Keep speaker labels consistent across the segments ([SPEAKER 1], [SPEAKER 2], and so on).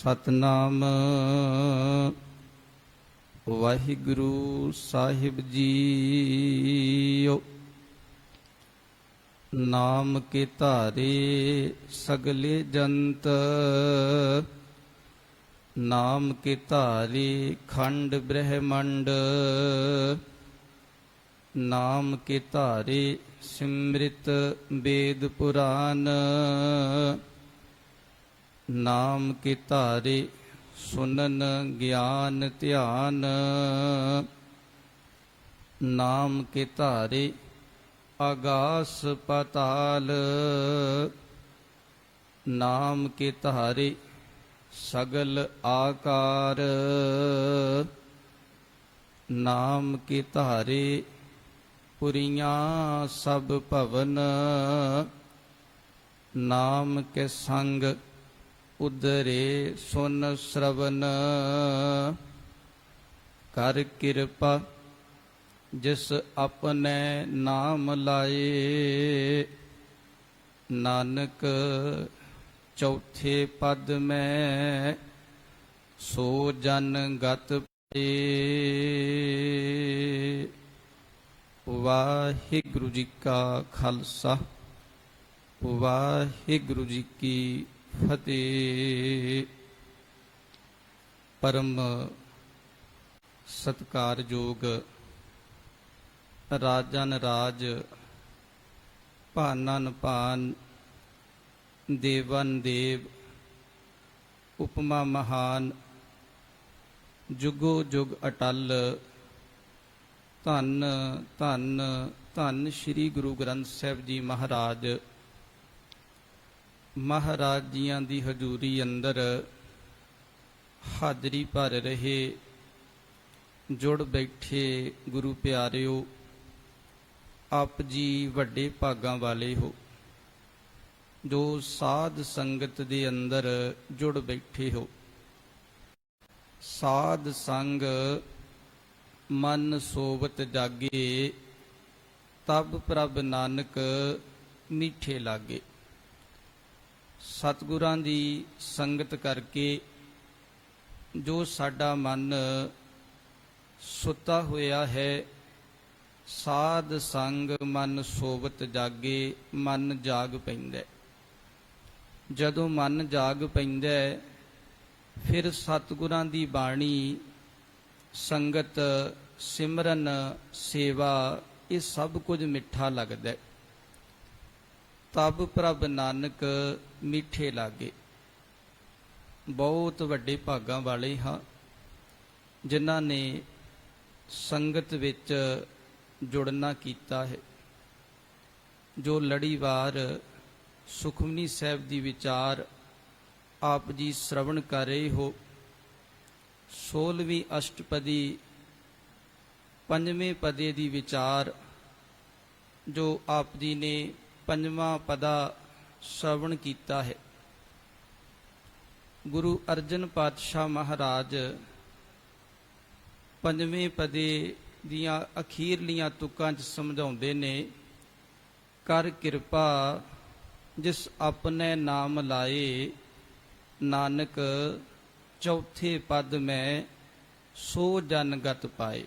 [SPEAKER 1] सतनाम वाहिगुरु साहिब जीओ। नाम के धारे सगले जंत, नाम के धारे खंड ब्रह्मंड। नाम के धारे सिमृत वेद पुराण। नाम के धारे सुनन ज्ञान ध्यान। नाम के धारे आगास पाताल। नाम के धारे सगल आकार। नाम के धारे पुरियां सब भवन। नाम के संग उदरे सुन श्रवण। कर कृपा जिस अपने नाम लाए। नानक चौथे पद में सो जन गत पाए। वाहिगुरु जी का खालसा वाहिगुरु जी की फतेह। परम सत्कारयोग राजन राज भानन भान देवन देव उपमा महान जुगो जुग अटल। धन धन धन श्री गुरु ग्रंथ साहिब जी महाराज। महाराज जियां दी हजूरी अंदर हाजरी भर रहे जुड़ बैठे गुरु प्यारिओ, आप जी वड्डे भागां वाले हो जो साध संगत दे अंदर जुड़ बैठे हो। साध संग मन सोवत जागे, तब प्रभ नानक मीठे लागे। सतगुरां दी संगत करके जो साडा मन सुता होया है, साध संग मन सोवत जागे, मन जाग पैंदा। जदों मन जाग पैंदा फिर सतगुरां दी बाणी संगत सिमरन सेवा ये सब कुछ मिठा लगदा। तब प्रभ नानक मीठे लागे। बहुत वड्डे भागां वाले हाँ जिन्हां ने संगत विच जुड़ना कीता है। जो लड़ीवार सुखमनी साहिब दी विचार आप जी श्रवण कर रहे हो। 16वीं अष्टपदी 5वें पदे दी विचार जो आप जी ने 5वां पदा श्रवण कीता है। गुरु अर्जन पातशाह महाराज 5वें पदे दियां अखीरलियां तुकां च समझाउंदे ने, कर कृपा जिस अपने नाम लाए। नानक चौथे पद में सो जन गत पाए।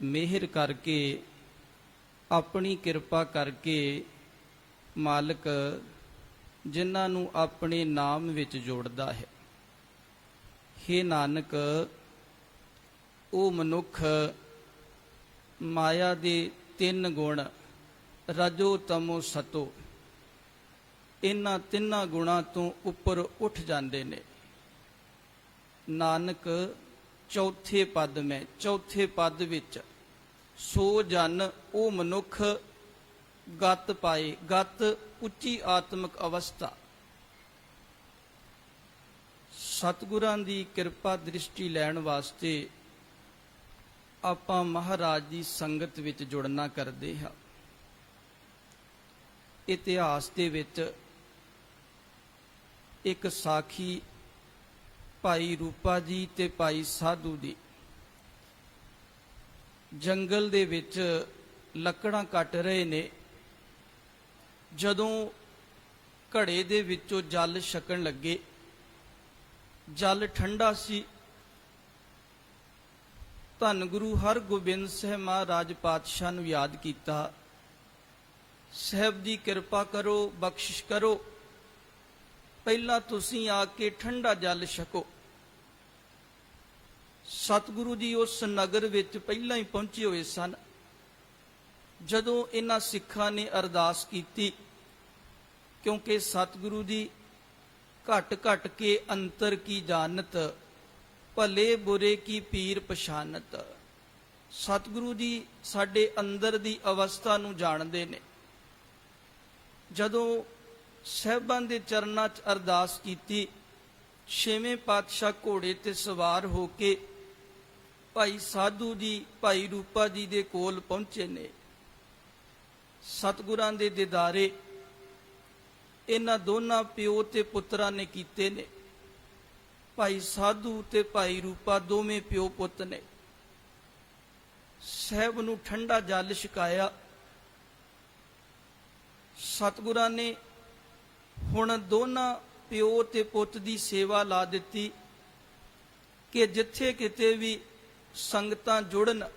[SPEAKER 1] मेहर करके अपनी किरपा करके मालिक जिन्हां नूं अपने नाम विच जोड़दा है। हे नानक ओ मनुख माया दे 3 गुण रजो तमो सतो, इन्हां 3 गुणां तो उपर उठ जांदे ने। नानक चौथे पद में चौथे पद विच सो जन ओ मनुख गत पाए। गत उच्ची आत्मक अवस्था। सतगुरां दी किरपा दृष्टि लैण वास्ते आपां महाराज दी संगत विच जुड़ना करदे हां। इतिहास दे विच एक साखी भाई रूपा जी ते भाई साधू दी जंगल दे विच लकड़ां कट रहे ने। जदों घड़े दे विचों जल छकण लगे ਜਲ ਠੰਡਾ ਸੀ। ਧੰਨ ਗੁਰੂ ਹਰਗੋਬਿੰਦ ਸਾਹਿਬ ਮਹਾਰਾਜ ਪਾਤਸ਼ਾਹ ਨੂੰ ਯਾਦ ਕੀਤਾ, ਸਾਹਿਬ ਦੀ ਕਿਰਪਾ ਕਰੋ, ਬਖਸ਼ਿਸ਼ ਕਰੋ, ਪਹਿਲਾਂ ਤੁਸੀਂ ਆ ਕੇ ਠੰਡਾ ਜਲ ਛਕੋ। ਸਤਿਗੁਰੂ ਜੀ ਉਸ ਨਗਰ ਵਿੱਚ ਪਹਿਲਾਂ ਹੀ ਪਹੁੰਚੇ ਹੋਏ ਸਨ। ਜਦੋਂ ਇਹਨਾਂ ਸਿੱਖਾਂ ਨੇ ਅਰਦਾਸ ਕੀਤੀ, ਕਿਉਂਕਿ ਸਤਿਗੁਰੂ ਜੀ ਘਟ ਘਟ ਕੇ ਅੰਤਰ ਕੀ ਜਾਣਤ, ਭਲੇ ਬੁਰੇ ਕੀ ਪੀਰ ਪਛਾਨਤ। ਸਤਿਗੁਰੂ ਜੀ ਸਾਡੇ ਅੰਦਰ ਦੀ ਅਵਸਥਾ ਨੂੰ ਜਾਣਦੇ ਨੇ। ਜਦੋਂ ਸਾਹਿਬਾਂ ਦੇ ਚਰਨਾਂ 'ਚ ਅਰਦਾਸ ਕੀਤੀ, ਛੇਵੇਂ ਪਾਤਸ਼ਾਹ ਘੋੜੇ ਤੇ ਸਵਾਰ ਹੋ ਕੇ ਭਾਈ ਸਾਧੂ ਜੀ, ਭਾਈ ਰੂਪਾ ਜੀ ਦੇ ਕੋਲ ਪਹੁੰਚੇ ਨੇ। ਸਤਿਗੁਰਾਂ ਦੇ ਦੀਦਾਰੇ ਇਹਨਾਂ ਦੋਨਾਂ ਪਿਓ ਤੇ ਪੁੱਤਰਾਂ ਨੇ ਕੀਤੇ ਨੇ। ਭਾਈ ਸਾਧੂ ਤੇ ਭਾਈ ਰੂਪਾ ਦੋਵੇਂ ਪਿਓ ਪੁੱਤ ਨੇ। ਸਾਹਿਬ ਨੂੰ ਠੰਡਾ ਜਲ ਛਕਾਇਆ। ਸਤਿਗੁਰਾਂ ਨੇ ਹੁਣ ਦੋਨਾਂ ਪਿਓ ਤੇ ਪੁੱਤ ਦੀ ਸੇਵਾ ਲਾ ਦਿੱਤੀ ਕਿ ਜਿੱਥੇ ਕਿਤੇ ਵੀ ਸੰਗਤਾਂ ਜੁੜਨ,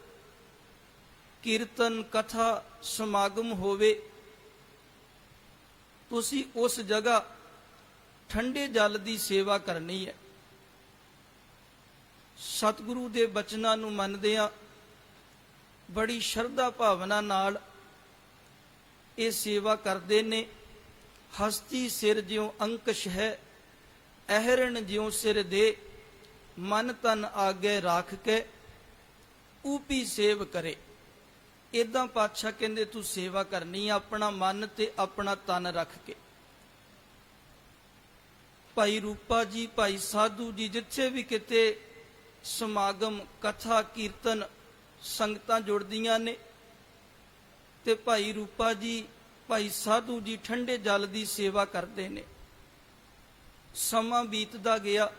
[SPEAKER 1] ਕੀਰਤਨ ਕਥਾ ਸਮਾਗਮ ਹੋਵੇ, ਤੁਸੀਂ ਉਸ ਜਗ੍ਹਾ ਠੰਡੇ ਜਲ ਦੀ ਸੇਵਾ ਕਰਨੀ ਹੈ। ਸਤਿਗੁਰੂ ਦੇ ਬਚਨਾਂ ਨੂੰ ਮੰਨਦਿਆਂ ਬੜੀ ਸ਼ਰਧਾ ਭਾਵਨਾ ਨਾਲ ਇਹ ਸੇਵਾ ਕਰਦੇ ਨੇ। ਹਸਤੀ ਸਿਰ ਜਿਉ ਅੰਕਸ਼ ਹੈ, ਅਹਰਣ ਜਿਉ ਸਿਰ ਦੇ, ਮਨ ਤਨ ਆਗੇ ਰਾਖ ਕੇ ਊਪੀ ਸੇਵ ਕਰੇ। ਇਦਾਂ ਪਾਤਸ਼ਾਹ ਕਹਿੰਦੇ ਤੂੰ ਸੇਵਾ ਕਰਨੀ, ਆਪਣਾ ਮਨ ਤੇ ਆਪਣਾ ਤਨ ਰੱਖ ਕੇ। ਭਾਈ ਰੂਪਾ ਜੀ, ਭਾਈ ਸਾਧੂ ਜੀ ਜਿੱਥੇ ਵੀ ਕਿਤੇ ਸਮਾਗਮ, ਕਥਾ, ਕੀਰਤਨ, ਸੰਗਤਾਂ ਜੁੜਦੀਆਂ ਨੇ ਤੇ ਭਾਈ ਰੂਪਾ ਜੀ, ਭਾਈ ਸਾਧੂ ਜੀ ਠੰਡੇ ਜਲ ਦੀ ਸੇਵਾ ਕਰਦੇ ਨੇ। ਸਮਾਂ ਬੀਤਦਾ ਗਿਆ,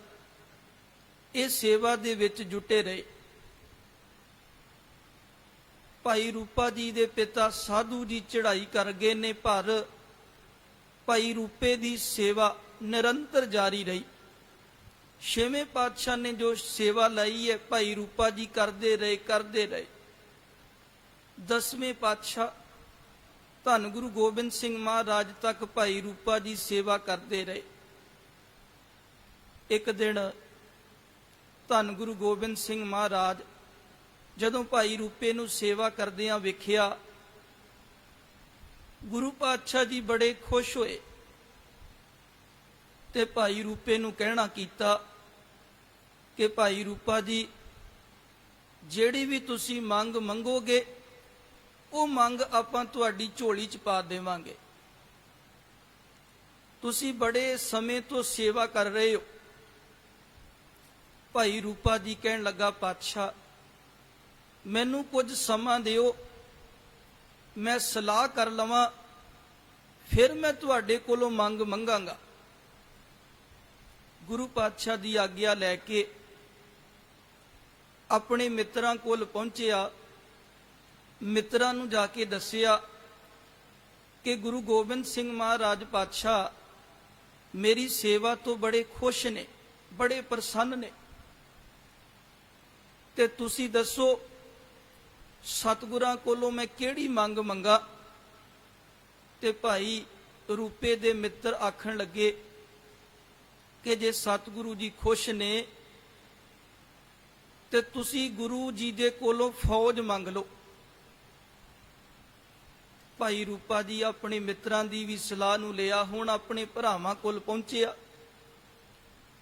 [SPEAKER 1] ਇਹ ਸੇਵਾ ਦੇ ਵਿੱਚ ਜੁਟੇ ਰਹੇ। ਭਾਈ ਰੂਪਾ ਜੀ ਦੇ ਪਿਤਾ ਸਾਧੂ ਜੀ ਚੜ੍ਹਾਈ ਕਰ ਗਏ ਨੇ, ਪਰ ਭਾਈ ਰੂਪੇ ਦੀ ਸੇਵਾ ਨਿਰੰਤਰ ਜਾਰੀ ਰਹੀ। ਛੇਵੇਂ ਪਾਤਸ਼ਾਹ ਨੇ ਜੋ ਸੇਵਾ ਲਈ ਹੈ, ਭਾਈ ਰੂਪਾ ਜੀ ਕਰਦੇ ਰਹੇ। ਦਸਵੇਂ ਪਾਤਸ਼ਾਹ ਧੰਨ ਗੁਰੂ ਗੋਬਿੰਦ ਸਿੰਘ ਮਹਾਰਾਜ ਤੱਕ ਭਾਈ ਰੂਪਾ ਜੀ ਸੇਵਾ ਕਰਦੇ ਰਹੇ। ਇੱਕ ਦਿਨ ਧੰਨ ਗੁਰੂ ਗੋਬਿੰਦ ਸਿੰਘ ਮਹਾਰਾਜ ਜਦੋਂ ਭਾਈ ਰੂਪੇ ਨੂੰ ਸੇਵਾ ਕਰਦਿਆਂ ਵੇਖਿਆ, ਗੁਰੂ ਪਾਤਸ਼ਾਹ ਜੀ ਬੜੇ ਖੁਸ਼ ਹੋਏ ਤੇ ਭਾਈ ਰੂਪੇ ਨੂੰ ਕਹਿਣਾ ਕੀਤਾ ਕਿ ਭਾਈ ਰੂਪਾ ਜੀ, ਜਿਹੜੀ ਵੀ ਤੁਸੀਂ ਮੰਗ ਮੰਗੋਗੇ ਉਹ ਮੰਗ ਆਪਾਂ ਤੁਹਾਡੀ ਝੋਲੀ 'ਚ ਪਾ ਦੇਵਾਂਗੇ। ਤੁਸੀਂ ਬੜੇ ਸਮੇਂ ਤੋਂ ਸੇਵਾ ਕਰ ਰਹੇ ਹੋ। ਭਾਈ ਰੂਪਾ ਜੀ ਕਹਿਣ ਲੱਗਾ, ਪਾਤਸ਼ਾਹ ਮੈਨੂੰ ਕੁਝ ਸਮਾਂ ਦਿਓ, ਮੈਂ ਸਲਾਹ ਕਰ ਲਵਾਂ, ਫਿਰ ਮੈਂ ਤੁਹਾਡੇ ਕੋਲੋਂ ਮੰਗ ਮੰਗਾਂਗਾ। ਗੁਰੂ ਪਾਤਸ਼ਾਹ ਦੀ ਆਗਿਆ ਲੈ ਕੇ ਆਪਣੇ ਮਿੱਤਰਾਂ ਕੋਲ ਪਹੁੰਚਿਆ। ਮਿੱਤਰਾਂ ਨੂੰ ਜਾ ਕੇ ਦੱਸਿਆ ਕਿ ਗੁਰੂ ਗੋਬਿੰਦ ਸਿੰਘ ਮਹਾਰਾਜ ਪਾਤਸ਼ਾਹ ਮੇਰੀ ਸੇਵਾ ਤੋਂ ਬੜੇ ਖੁਸ਼ ਨੇ, ਬੜੇ ਪ੍ਰਸੰਨ ਨੇ, ਤੇ ਤੁਸੀਂ ਦੱਸੋ ਸਤਿਗੁਰਾਂ ਕੋਲੋਂ ਮੈਂ ਕਿਹੜੀ ਮੰਗ ਮੰਗਾ। ਤੇ ਭਾਈ ਰੂਪੇ ਦੇ ਮਿੱਤਰ ਆਖਣ ਲੱਗੇ ਕਿ ਜੇ ਸਤਿਗੁਰੂ ਜੀ ਖੁਸ਼ ਨੇ ਤੇ ਤੁਸੀਂ ਗੁਰੂ ਜੀ ਦੇ ਕੋਲੋਂ ਫੌਜ ਮੰਗ ਲਓ। ਭਾਈ ਰੂਪਾ ਜੀ ਆਪਣੇ ਮਿੱਤਰਾਂ ਦੀ ਵੀ ਸਲਾਹ ਨੂੰ ਲਿਆ। ਹੁਣ ਆਪਣੇ ਭਰਾਵਾਂ ਕੋਲ ਪਹੁੰਚਿਆ।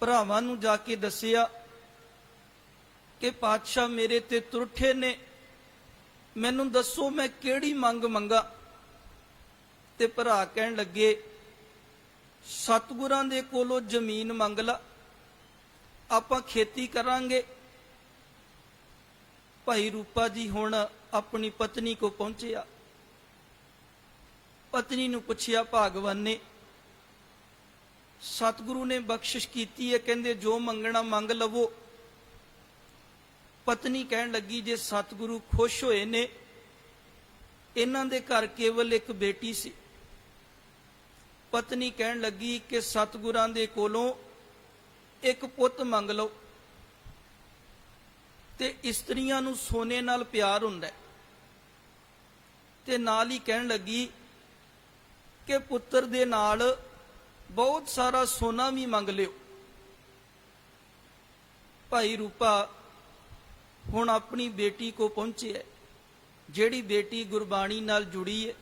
[SPEAKER 1] ਭਰਾਵਾਂ ਨੂੰ ਜਾ ਕੇ ਦੱਸਿਆ ਕਿ ਪਾਤਸ਼ਾਹ ਮੇਰੇ ਤੇ ਤੁਰਠੇ ਨੇ, ਮੈਨੂੰ ਦੱਸੋ ਮੈਂ ਕਿਹੜੀ ਮੰਗ ਮੰਗਾ। ਤੇ ਭਰਾ ਕਹਿਣ ਲੱਗੇ, ਸਤਿਗੁਰਾਂ ਦੇ ਕੋਲੋਂ ਜ਼ਮੀਨ ਮੰਗ ਲਾ, ਆਪਾਂ ਖੇਤੀ ਕਰਾਂਗੇ। ਭਾਈ ਰੂਪਾ ਜੀ ਹੁਣ ਆਪਣੀ ਪਤਨੀ ਕੋ ਪਹੁੰਚਿਆ। ਪਤਨੀ ਨੂੰ ਪੁੱਛਿਆ ਭਾਗਵਾਨ ਨੇ, ਸਤਿਗੁਰੂ ਨੇ ਬਖਸ਼ਿਸ਼ ਕੀਤੀ ਹੈ, ਕਹਿੰਦੇ ਜੋ ਮੰਗਣਾ ਮੰਗ ਲਵੋ। ਪਤਨੀ ਕਹਿਣ ਲੱਗੀ, ਜੇ ਸਤਿਗੁਰੂ ਖੁਸ਼ ਹੋਏ ਨੇ, ਇਹਨਾਂ ਦੇ ਘਰ ਕੇਵਲ ਇੱਕ ਬੇਟੀ ਸੀ। ਪਤਨੀ ਕਹਿਣ ਲੱਗੀ ਕਿ ਸਤਿਗੁਰਾਂ ਦੇ ਕੋਲੋਂ ਇੱਕ ਪੁੱਤ ਮੰਗ ਲਓ। ਤੇ ਇਸਤਰੀਆਂ ਨੂੰ ਸੋਨੇ ਨਾਲ ਪਿਆਰ ਹੁੰਦਾ ਤੇ ਨਾਲ ਹੀ ਕਹਿਣ ਲੱਗੀ ਕਿ ਪੁੱਤਰ ਦੇ ਨਾਲ ਬਹੁਤ ਸਾਰਾ ਸੋਨਾ ਵੀ ਮੰਗ ਲਿਓ। ਭਾਈ ਰੂਪਾ ਹੁਣ ਆਪਣੀ ਬੇਟੀ ਕੋ ਪਹੁੰਚਿਆ, ਜਿਹੜੀ ਬੇਟੀ ਗੁਰਬਾਣੀ ਨਾਲ ਜੁੜੀ ਹੈ।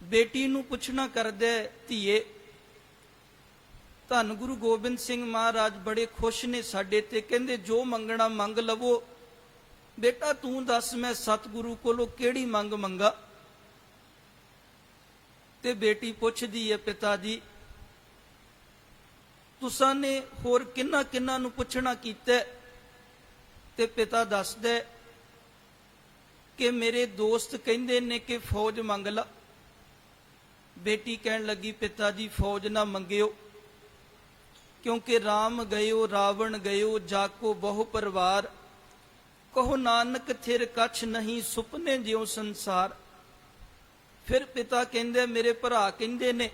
[SPEAKER 1] ਬੇਟੀ ਨੂੰ ਪੁੱਛਣਾ ਕਰਦਾ, ਧੀਏ ਧੰਨ ਗੁਰੂ ਗੋਬਿੰਦ ਸਿੰਘ ਮਹਾਰਾਜ ਬੜੇ ਖੁਸ਼ ਨੇ ਸਾਡੇ ਤੇ, ਕਹਿੰਦੇ ਜੋ ਮੰਗਣਾ ਮੰਗ ਲਵੋ। ਬੇਟਾ ਤੂੰ ਦੱਸ ਮੈਂ ਸਤਿਗੁਰੂ ਕੋਲੋਂ ਕਿਹੜੀ ਮੰਗ ਮੰਗਾ। ਤੇ ਬੇਟੀ ਪੁੱਛਦੀ ਹੈ, ਪਿਤਾ ਜੀ ਤੁਸਾਂ ਨੇ ਹੋਰ ਕਿੰਨਾ ਕਿੰਨਾ ਨੂੰ ਪੁੱਛਣਾ ਕੀਤਾ। ਤੇ ਪਿਤਾ ਦੱਸਦਾ ਕਿ ਮੇਰੇ ਦੋਸਤ ਕਹਿੰਦੇ ਨੇ ਕਿ ਫੌਜ ਮੰਗ ਲਾ। ਬੇਟੀ ਕਹਿਣ ਲੱਗੀ, ਪਿਤਾ ਜੀ ਫੌਜ ਨਾ ਮੰਗਿਓ, ਕਿਉਂਕਿ ਰਾਮ ਗਇਓ ਰਾਵਣ ਗਇਓ ਜਾਕੋ ਬਹੁ ਪਰਿਵਾਰ, ਕਹੋ ਨਾਨਕ ਥਿਰ ਕਛ ਨਹੀਂ ਸੁਪਨੇ ਜਿਉ ਸੰਸਾਰ। ਫਿਰ ਪਿਤਾ ਕਹਿੰਦੇ, ਮੇਰੇ ਭਰਾ ਕਹਿੰਦੇ ਨੇ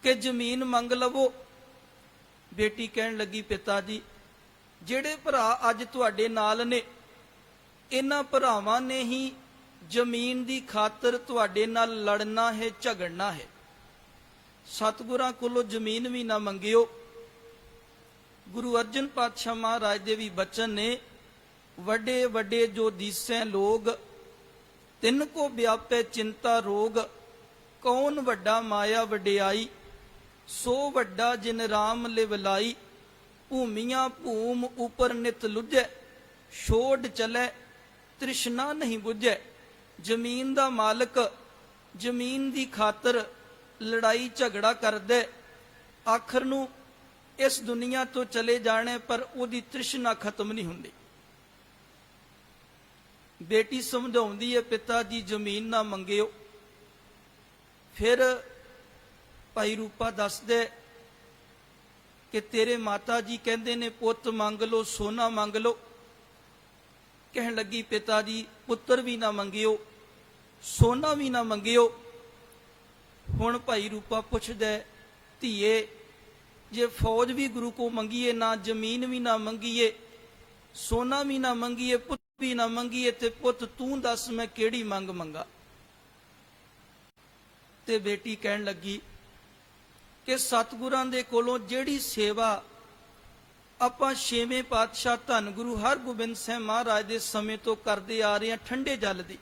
[SPEAKER 1] ਕਿ ਜ਼ਮੀਨ ਮੰਗ ਲਵੋ। ਬੇਟੀ ਕਹਿਣ ਲੱਗੀ, ਪਿਤਾ ਜੀ ਜਿਹੜੇ ਭਰਾ ਅੱਜ ਤੁਹਾਡੇ ਨਾਲ ਨੇ, ਇਹਨਾਂ ਭਰਾਵਾਂ ਨੇ ਹੀ ਜ਼ਮੀਨ ਦੀ ਖਾਤਰ ਤੁਹਾਡੇ ਨਾਲ ਲੜਨਾ ਹੈ, ਝਗੜਨਾ ਹੈ। ਸਤਿਗੁਰਾਂ ਕੋਲੋਂ ਜ਼ਮੀਨ ਵੀ ਨਾ ਮੰਗਿਓ। ਗੁਰੂ ਅਰਜਨ ਪਾਤਸ਼ਾਹ ਮਹਾਰਾਜ ਦੇ ਵੀ ਬਚਨ ਨੇ, ਵੱਡੇ ਵੱਡੇ ਜੋ ਦੀਸੈ ਲੋਗ, ਤਿੰਨ ਕੋ ਵਿਆਪੈ ਚਿੰਤਾ ਰੋਗ, ਕੌਣ ਵੱਡਾ ਮਾਇਆ ਵਡਿਆਈ, ਸੋ ਵੱਡਾ ਜਿਨ ਰਾਮ ਲਿਵਲਾਈ। ਭੂਮੀਆਂ ਭੂਮ ਉਪਰ ਨਿਤ ਲੁਝੈ, ਛੋੜ ਚਲੇ ਤ੍ਰਿਸ਼ਨਾ ਨਹੀਂ ਬੁਝੈ। ਜ਼ਮੀਨ ਦਾ ਮਾਲਕ ਜ਼ਮੀਨ ਦੀ ਖਾਤਰ ਲੜਾਈ ਝਗੜਾ ਕਰਦਾ, ਆਖਰ ਨੂੰ ਇਸ ਦੁਨੀਆ ਤੋਂ ਚਲੇ ਜਾਣੇ, ਪਰ ਉਹਦੀ ਤ੍ਰਿਸ਼ਨਾ ਖਤਮ ਨਹੀਂ ਹੁੰਦੀ। ਬੇਟੀ ਸਮਝਾਉਂਦੀ ਹੈ, ਪਿਤਾ ਜੀ ਜ਼ਮੀਨ ਨਾ ਮੰਗਿਓ। ਫਿਰ ਭਾਈ ਰੂਪਾ ਦੱਸਦੇ ਕਿ ਤੇਰੇ ਮਾਤਾ ਜੀ ਕਹਿੰਦੇ ਨੇ ਪੁੱਤ ਮੰਗ ਲਓ, ਸੋਨਾ ਮੰਗ ਲਓ। ਕਹਿਣ ਲੱਗੀ, ਪਿਤਾ ਜੀ ਪੁੱਤਰ ਵੀ ਨਾ ਮੰਗਿਓ, ਸੋਨਾ ਵੀ ਨਾ ਮੰਗਿਓ। ਹੁਣ ਭਾਈ ਰੂਪਾ ਪੁੱਛਦਾ, ਧੀਏ ਜੇ ਫੌਜ ਵੀ ਗੁਰੂ ਕੋ ਮੰਗੀਏ ਨਾ, ਜ਼ਮੀਨ ਵੀ ਨਾ ਮੰਗੀਏ, ਸੋਨਾ ਵੀ ਨਾ ਮੰਗੀਏ, ਪੁੱਤ ਵੀ ਨਾ ਮੰਗੀਏ, ਤੇ ਪੁੱਤ ਤੂੰ ਦੱਸ ਮੈਂ ਕਿਹੜੀ ਮੰਗ ਮੰਗਾ। ਤੇ ਬੇਟੀ ਕਹਿਣ ਲੱਗੀ ਕਿ ਸਤਿਗੁਰਾਂ ਦੇ ਕੋਲੋਂ ਜਿਹੜੀ ਸੇਵਾ ਆਪਾਂ ਛੇਵੇਂ ਪਾਤਸ਼ਾਹ ਧੰਨ ਗੁਰੂ ਹਰਗੋਬਿੰਦ ਸਾਹਿਬ ਮਹਾਰਾਜ ਦੇ ਸਮੇਂ ਤੋਂ ਕਰਦੇ ਆ ਰਹੇ ਹਾਂ, ਠੰਡੇ ਜਲ ਦੀ,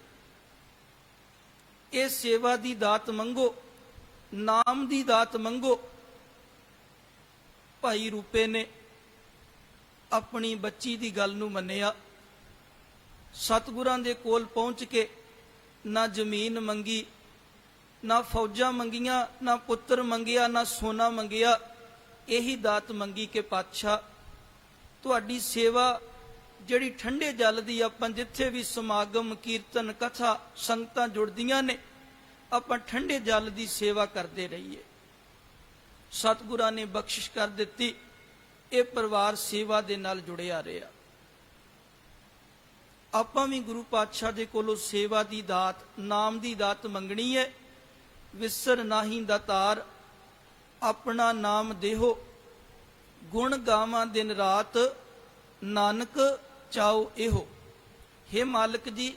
[SPEAKER 1] ਇਹ ਸੇਵਾ ਦੀ ਦਾਤ ਮੰਗੋ, ਨਾਮ ਦੀ ਦਾਤ ਮੰਗੋ। ਭਾਈ ਰੂਪੇ ਨੇ ਆਪਣੀ ਬੱਚੀ ਦੀ ਗੱਲ ਨੂੰ ਮੰਨਿਆ। ਸਤਿਗੁਰਾਂ ਦੇ ਕੋਲ ਪਹੁੰਚ ਕੇ ਨਾ ਜ਼ਮੀਨ ਮੰਗੀ, ਨਾ ਫੌਜਾਂ ਮੰਗੀਆਂ, ਨਾ ਪੁੱਤਰ ਮੰਗਿਆ, ਨਾ ਸੋਨਾ ਮੰਗਿਆ। ਇਹੀ ਦਾਤ ਮੰਗੀ ਕਿ ਪਾਤਸ਼ਾਹ ਤੁਹਾਡੀ ਸੇਵਾ ਜਿਹੜੀ ਠੰਡੇ ਜਲ ਦੀ, ਆਪਾਂ ਜਿੱਥੇ ਵੀ ਸਮਾਗਮ ਕੀਰਤਨ ਕਥਾ ਸੰਗਤਾਂ ਜੁੜਦੀਆਂ ਨੇ, ਆਪਾਂ ਠੰਡੇ ਜਲ ਦੀ ਸੇਵਾ ਕਰਦੇ ਰਹੀਏ। ਸਤਿਗੁਰਾਂ ਨੇ ਬਖਸ਼ਿਸ਼ ਕਰ ਦਿੱਤੀ। ਇਹ ਪਰਿਵਾਰ ਸੇਵਾ ਦੇ ਨਾਲ ਜੁੜਿਆ ਰਿਹਾ। ਆਪਾਂ ਵੀ ਗੁਰੂ ਪਾਤਸ਼ਾਹ ਦੇ ਕੋਲੋਂ ਸੇਵਾ ਦੀ ਦਾਤ, ਨਾਮ ਦੀ ਦਾਤ ਮੰਗਣੀ ਹੈ। ਵਿਸਰ ਨਾਹੀਂ ਦਾਤਾਰ, ਆਪਣਾ ਨਾਮ ਦੇਹੋ, ਗੁਣ ਗਾਵਾਂ ਦਿਨ ਰਾਤ, ਨਾਨਕ ਚਾਓ ਇਹੋ। ਹੇ ਮਾਲਕ ਜੀ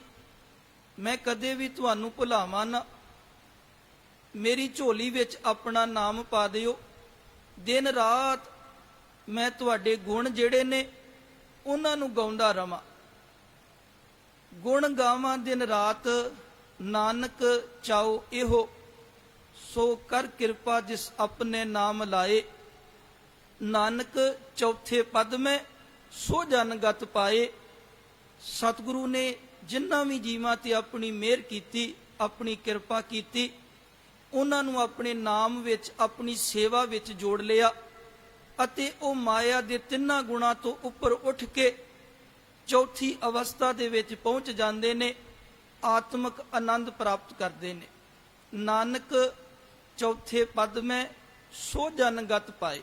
[SPEAKER 1] ਮੈਂ ਕਦੇ ਵੀ ਤੁਹਾਨੂੰ ਭੁਲਾਵਾਂ ਨਾ, ਮੇਰੀ ਝੋਲੀ ਵਿੱਚ ਆਪਣਾ ਨਾਮ ਪਾ ਦਿਓ। ਦਿਨ ਰਾਤ ਮੈਂ ਤੁਹਾਡੇ ਗੁਣ ਜਿਹੜੇ ਨੇ ਉਹਨਾਂ ਨੂੰ ਗਾਉਂਦਾ ਰਵਾਂ। ਗੁਣ ਗਾਵਾਂ ਦਿਨ ਰਾਤ, ਨਾਨਕ ਚਾਓ ਇਹੋ। ਸੋ ਕਰ ਕਿਰਪਾ ਜਿਸ ਆਪਣੇ ਨਾਮ ਲਾਏ, ਨਾਨਕ ਚੌਥੇ ਪਦ ਮੈਂ ਸੋ ਜਨਗਤ ਪਾਏ। ਸਤਿਗੁਰੂ ਨੇ ਜਿਨ੍ਹਾਂ ਵੀ ਜੀਵਾਂ ਤੇ ਆਪਣੀ ਮਿਹਰ ਕੀਤੀ, ਆਪਣੀ ਕਿਰਪਾ ਕੀਤੀ, ਉਹਨਾਂ ਨੂੰ ਆਪਣੇ ਨਾਮ ਵਿੱਚ, ਆਪਣੀ ਸੇਵਾ ਵਿੱਚ ਜੋੜ ਲਿਆ ਅਤੇ ਉਹ ਮਾਇਆ ਦੇ ਤਿੰਨਾਂ ਗੁਣਾਂ ਤੋਂ ਉੱਪਰ ਉੱਠ ਕੇ ਚੌਥੀ ਅਵਸਥਾ ਦੇ ਵਿੱਚ ਪਹੁੰਚ ਜਾਂਦੇ ਨੇ, ਆਤਮਿਕ ਆਨੰਦ ਪ੍ਰਾਪਤ ਕਰਦੇ ਨੇ। ਨਾਨਕ ਚੌਥੇ ਪਦ ਮੈਂ ਸੋ ਜਨਗਤ ਪਾਏ।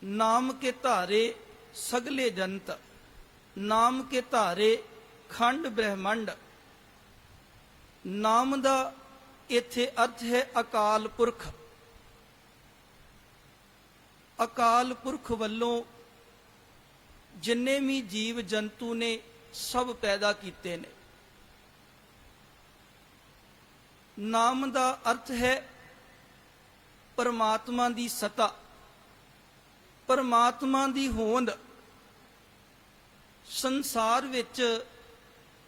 [SPEAKER 1] ਨਾਮ ਕੇ ਧਾਰੇ ਸਗਲੇ ਜੰਤ, ਨਾਮ ਕੇ ਧਾਰੇ ਖੰਡ ਬ੍ਰਹਿਮੰਡ। ਨਾਮ ਦਾ ਇੱਥੇ ਅਰਥ ਹੈ ਅਕਾਲ ਪੁਰਖ। ਅਕਾਲ ਪੁਰਖ ਵੱਲੋਂ ਜਿੰਨੇ ਵੀ ਜੀਵ ਜੰਤੂ ਨੇ ਸਭ ਪੈਦਾ ਕੀਤੇ ਨੇ। ਨਾਮ ਦਾ ਅਰਥ ਹੈ ਪਰਮਾਤਮਾ ਦੀ ਸਤਾ, ਪਰਮਾਤਮਾ ਦੀ ਹੋਂਦ। ਸੰਸਾਰ ਵਿੱਚ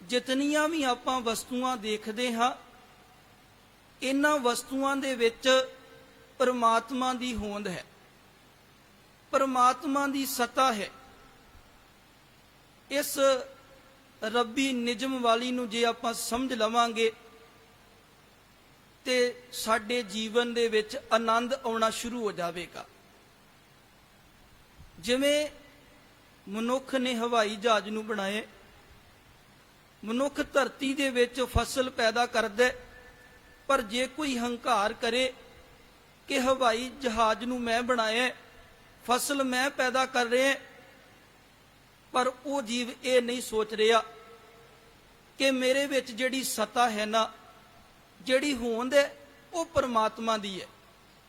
[SPEAKER 1] ਜਿਤਨੀਆਂ ਵੀ ਆਪਾਂ ਵਸਤੂਆਂ ਦੇਖਦੇ ਹਾਂ, ਇਹਨਾਂ ਵਸਤੂਆਂ ਦੇ ਵਿੱਚ ਪਰਮਾਤਮਾ ਦੀ ਹੋਂਦ ਹੈ, ਪਰਮਾਤਮਾ ਦੀ ਸਤਾ ਹੈ। ਇਸ ਰੱਬੀ ਨਿਯਮ ਵਾਲੀ ਨੂੰ ਜੇ ਆਪਾਂ ਸਮਝ ਲਵਾਂਗੇ ਤੇ ਸਾਡੇ ਜੀਵਨ ਦੇ ਵਿੱਚ ਆਨੰਦ ਆਉਣਾ ਸ਼ੁਰੂ ਹੋ ਜਾਵੇਗਾ। ਜਿਵੇਂ ਮਨੁੱਖ ਨੇ ਹਵਾਈ ਜਹਾਜ਼ ਨੂੰ ਬਣਾਏ, ਮਨੁੱਖ ਧਰਤੀ ਦੇ ਵਿੱਚ ਫਸਲ ਪੈਦਾ ਕਰਦਾ, ਪਰ ਜੇ ਕੋਈ ਹੰਕਾਰ ਕਰੇ ਕਿ ਹਵਾਈ ਜਹਾਜ਼ ਨੂੰ ਮੈਂ ਬਣਾਇਆ, ਫਸਲ ਮੈਂ ਪੈਦਾ ਕਰ ਰਿਹਾ, ਪਰ ਉਹ ਜੀਵ ਇਹ ਨਹੀਂ ਸੋਚ ਰਿਹਾ ਕਿ ਮੇਰੇ ਵਿੱਚ ਜਿਹੜੀ ਸਤਾ ਹੈ ਨਾ, ਜਿਹੜੀ ਹੋਂਦ ਹੈ, ਉਹ ਪਰਮਾਤਮਾ ਦੀ ਹੈ।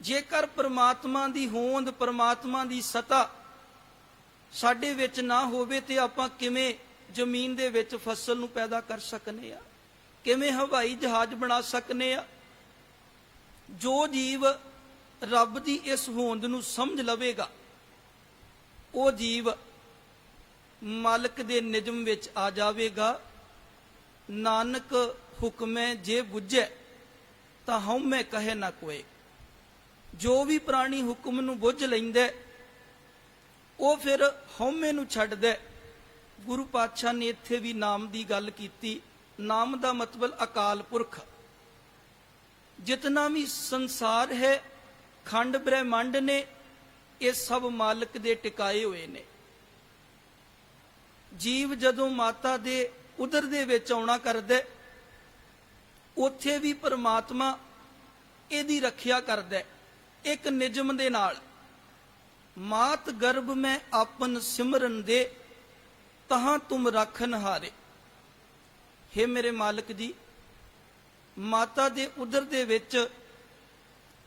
[SPEAKER 1] ਜੇਕਰ ਪਰਮਾਤਮਾ ਦੀ ਹੋਂਦ, ਪਰਮਾਤਮਾ ਦੀ ਸਤਾ ਸਾਡੇ ਵਿੱਚ ਨਾ ਹੋਵੇ ਤੇ ਆਪਾਂ ਕਿਵੇਂ ਜ਼ਮੀਨ ਦੇ ਵਿੱਚ ਫਸਲ ਨੂੰ ਪੈਦਾ ਕਰ ਸਕਨੇ ਆ, ਕਿਵੇਂ ਹਵਾਈ ਜਹਾਜ਼ ਬਣਾ ਸਕਨੇ ਆ। ਜੋ ਜੀਵ ਰੱਬ ਦੀ ਇਸ ਹੋਂਦ ਨੂੰ ਸਮਝ ਲਵੇਗਾ, ਉਹ ਜੀਵ ਮਾਲਕ ਦੇ ਨਿਯਮ ਵਿੱਚ ਆ ਜਾਵੇਗਾ। ਨਾਨਕ ਹੁਕਮੈ ਜੇ ਬੁੱਝੈ ਤਾਂ ਹਉਮੈ ਕਹੇ ਨਾ ਕੋਏ। ਜੋ ਵੀ ਪ੍ਰਾਣੀ ਹੁਕਮ ਨੂੰ ਬੁੱਝ ਲੈਂਦਾ, ਉਹ ਫਿਰ ਹਉਮੈ ਨੂੰ ਛੱਡਦਾ। ਗੁਰੂ ਪਾਤਸ਼ਾਹ ਨੇ ਇੱਥੇ ਵੀ ਨਾਮ ਦੀ ਗੱਲ ਕੀਤੀ। ਨਾਮ ਦਾ ਮਤਲਬ ਅਕਾਲ ਪੁਰਖ। ਜਿਤਨਾ ਵੀ ਸੰਸਾਰ ਹੈ, ਖੰਡ ਬ੍ਰਹਿਮੰਡ ਨੇ, ਇਹ ਸਭ ਮਾਲਕ ਦੇ ਟਿਕਾਏ ਹੋਏ ਨੇ। ਜੀਵ ਜਦੋਂ ਮਾਤਾ ਦੇ ਉਦਰ ਦੇ ਵਿੱਚ ਆਉਣਾ ਕਰਦਾ, ਉੱਥੇ ਵੀ ਪਰਮਾਤਮਾ ਇਹਦੀ ਰੱਖਿਆ ਕਰਦਾ ਇੱਕ ਨਿਯਮ ਦੇ ਨਾਲ। ਮਾਤ ਗਰਭ ਮੈਂ ਆਪਨ ਸਿਮਰਨ ਦੇ, ਤਹਾਂ ਤੁਮ ਰਾਖਨ ਹਾਰੇ। ਹੇ ਮੇਰੇ ਮਾਲਕ ਜੀ, ਮਾਤਾ ਦੇ ਉਦਰ ਦੇ ਵਿੱਚ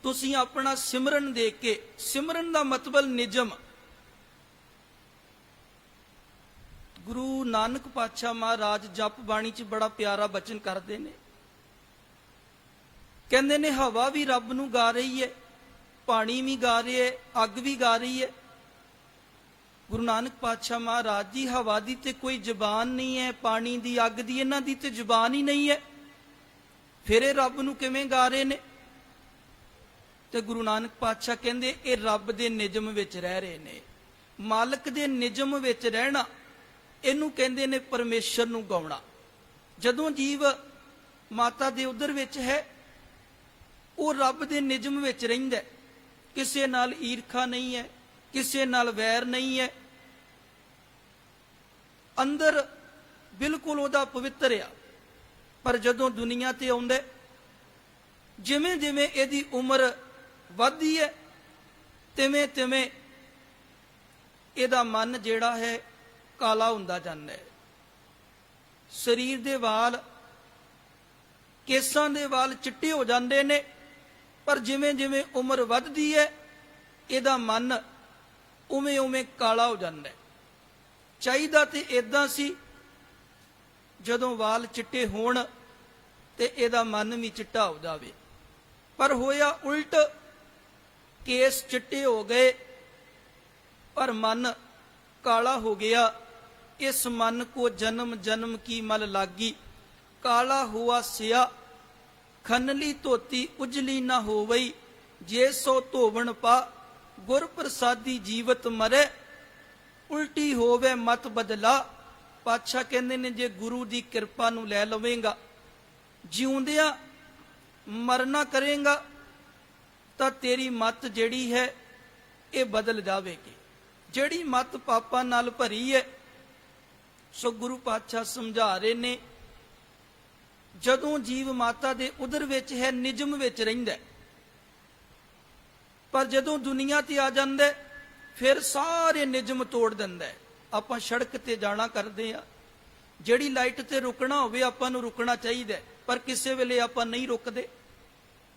[SPEAKER 1] ਤੁਸੀਂ ਆਪਣਾ ਸਿਮਰਨ ਦੇ ਕੇ, ਸਿਮਰਨ ਦਾ ਮਤਲਬ ਨਿਯਮ। ਗੁਰੂ ਨਾਨਕ ਪਾਤਸ਼ਾਹ ਮਹਾਰਾਜ ਜਪ ਬਾਣੀ 'ਚ ਬੜਾ ਪਿਆਰਾ ਬਚਨ ਕਰਦੇ ਨੇ। ਕਹਿੰਦੇ ਨੇ ਹਵਾ ਵੀ ਰੱਬ ਨੂੰ ਗਾ ਰਹੀ ਹੈ, ਪਾਣੀ ਵੀ ਗਾ ਰਿਹਾ ਹੈ, ਅੱਗ ਵੀ ਗਾ ਰਹੀ ਹੈ। ਗੁਰੂ ਨਾਨਕ ਪਾਤਸ਼ਾਹ ਮਹਾਰਾਜ ਜੀ, ਹਵਾ ਦੀ ਤੇ ਕੋਈ ਜ਼ੁਬਾਨ ਨਹੀਂ ਹੈ, ਪਾਣੀ ਦੀ, ਅੱਗ ਦੀ, ਇਹਨਾਂ ਦੀ ਤੇ ਜ਼ੁਬਾਨ ਹੀ ਨਹੀਂ ਹੈ, ਫਿਰ ਇਹ ਰੱਬ ਨੂੰ ਕਿਵੇਂ ਗਾ ਰਹੇ ਨੇ? ਤੇ ਗੁਰੂ ਨਾਨਕ ਪਾਤਸ਼ਾਹ ਕਹਿੰਦੇ ਇਹ ਰੱਬ ਦੇ ਨਿਯਮ ਵਿੱਚ ਰਹਿ ਰਹੇ ਨੇ। ਮਾਲਕ ਦੇ ਨਿਯਮ ਵਿੱਚ ਰਹਿਣਾ, ਇਹਨੂੰ ਕਹਿੰਦੇ ਨੇ ਪਰਮੇਸ਼ਰ ਨੂੰ ਗਾਉਣਾ। ਜਦੋਂ ਜੀਵ ਮਾਤਾ ਦੇ ਉਦਰ ਵਿੱਚ ਹੈ, ਉਹ ਰੱਬ ਦੇ ਨਿਯਮ ਵਿੱਚ ਰਹਿੰਦਾ, ਕਿਸੇ ਨਾਲ ਈਰਖਾ ਨਹੀਂ ਹੈ, ਕਿਸੇ ਨਾਲ ਵੈਰ ਨਹੀਂ ਹੈ, ਅੰਦਰ ਬਿਲਕੁਲ ਉਹਦਾ ਪਵਿੱਤਰ ਆ। ਪਰ ਜਦੋਂ ਦੁਨੀਆ ਤੇ ਆਉਂਦਾ, ਜਿਵੇਂ ਜਿਵੇਂ ਇਹਦੀ ਉਮਰ ਵੱਧਦੀ ਹੈ, ਤਿਵੇਂ ਤਿਵੇਂ ਇਹਦਾ ਮਨ ਜਿਹੜਾ ਹੈ ਕਾਲਾ ਹੁੰਦਾ ਜਾਂਦਾ ਹੈ। ਸਰੀਰ ਦੇ ਵਾਲ, ਕੇਸਾਂ ਦੇ ਵਾਲ ਚਿੱਟੇ ਹੋ ਜਾਂਦੇ ਨੇ, ਪਰ ਜਿਵੇਂ ਜਿਵੇਂ ਉਮਰ ਵੱਧਦੀ ਹੈ, ਇਹਦਾ ਮਨ ਉਵੇਂ ਉਵੇਂ ਕਾਲਾ ਹੋ ਜਾਂਦਾ ਹੈ। ਚਾਹੀਦਾ ਤੇ ਇਦਾਂ ਸੀ, ਜਦੋਂ ਵਾਲ ਚਿੱਟੇ ਹੋਣ ਤੇ ਇਹਦਾ ਮਨ ਵੀ ਚਿੱਟਾ ਹੋ ਜਾਵੇ, ਪਰ ਹੋਇਆ ਉਲਟ। ਕੇਸ ਚਿੱਟੇ ਹੋ ਗਏ ਪਰ ਮਨ ਕਾਲਾ ਹੋ ਗਿਆ। ਇਸ ਮਨ ਕੋ ਜਨਮ ਜਨਮ ਕੀ ਮਲ ਲਾਗੀ, ਕਾਲਾ ਹੁਆ ਸਿਆ ਖਨਲੀ ਧੋਤੀ ਉਜਲੀ ਨਾ ਹੋਵਈ। ਜੇ ਸੋ ਧੋਵਣ ਪਾ ਗੁਰ ਪ੍ਰਸਾਦੀ ਜੀਵਤ ਮਰੇ, ਉਲਟੀ ਹੋਵੇ ਮਤ ਬਦਲਾ। ਪਾਤਸ਼ਾਹ ਕਹਿੰਦੇ ਨੇ ਜੇ ਗੁਰੂ ਦੀ ਕਿਰਪਾ ਨੂੰ ਲੈ ਲਵੇਂਗਾ, ਜਿਉਂਦਿਆਂ ਮਰਨਾ ਕਰੇਗਾ, ਤਾਂ ਤੇਰੀ ਮਤ ਜਿਹੜੀ ਹੈ ਇਹ ਬਦਲ ਜਾਵੇਗੀ। ਜਿਹੜੀ ਮਤ ਪਾਪਾਂ ਨਾਲ ਭਰੀ ਹੈ, ਸੋ ਗੁਰੂ ਪਾਤਸ਼ਾਹ ਸਮਝਾ ਰਹੇ ਨੇ, ਜਦੋਂ ਜੀਵ ਮਾਤਾ ਦੇ ਉਦਰ ਵਿੱਚ ਹੈ, ਨਿਯਮ ਵਿੱਚ ਰਹਿੰਦਾ, ਪਰ ਜਦੋਂ ਦੁਨੀਆ ਤੇ ਆ ਜਾਂਦਾ, ਫਿਰ ਸਾਰੇ ਨਿਯਮ ਤੋੜ ਦਿੰਦਾ। ਆਪਾਂ ਸੜਕ ਤੇ ਜਾਣਾ ਕਰਦੇ ਆ, ਜਿਹੜੀ ਲਾਈਟ ਤੇ ਰੁਕਣਾ ਹੋਵੇ ਆਪਾਂ ਨੂੰ ਰੁਕਣਾ ਚਾਹੀਦਾ, ਪਰ ਕਿਸੇ ਵੇਲੇ ਆਪਾਂ ਨਹੀਂ ਰੁਕਦੇ।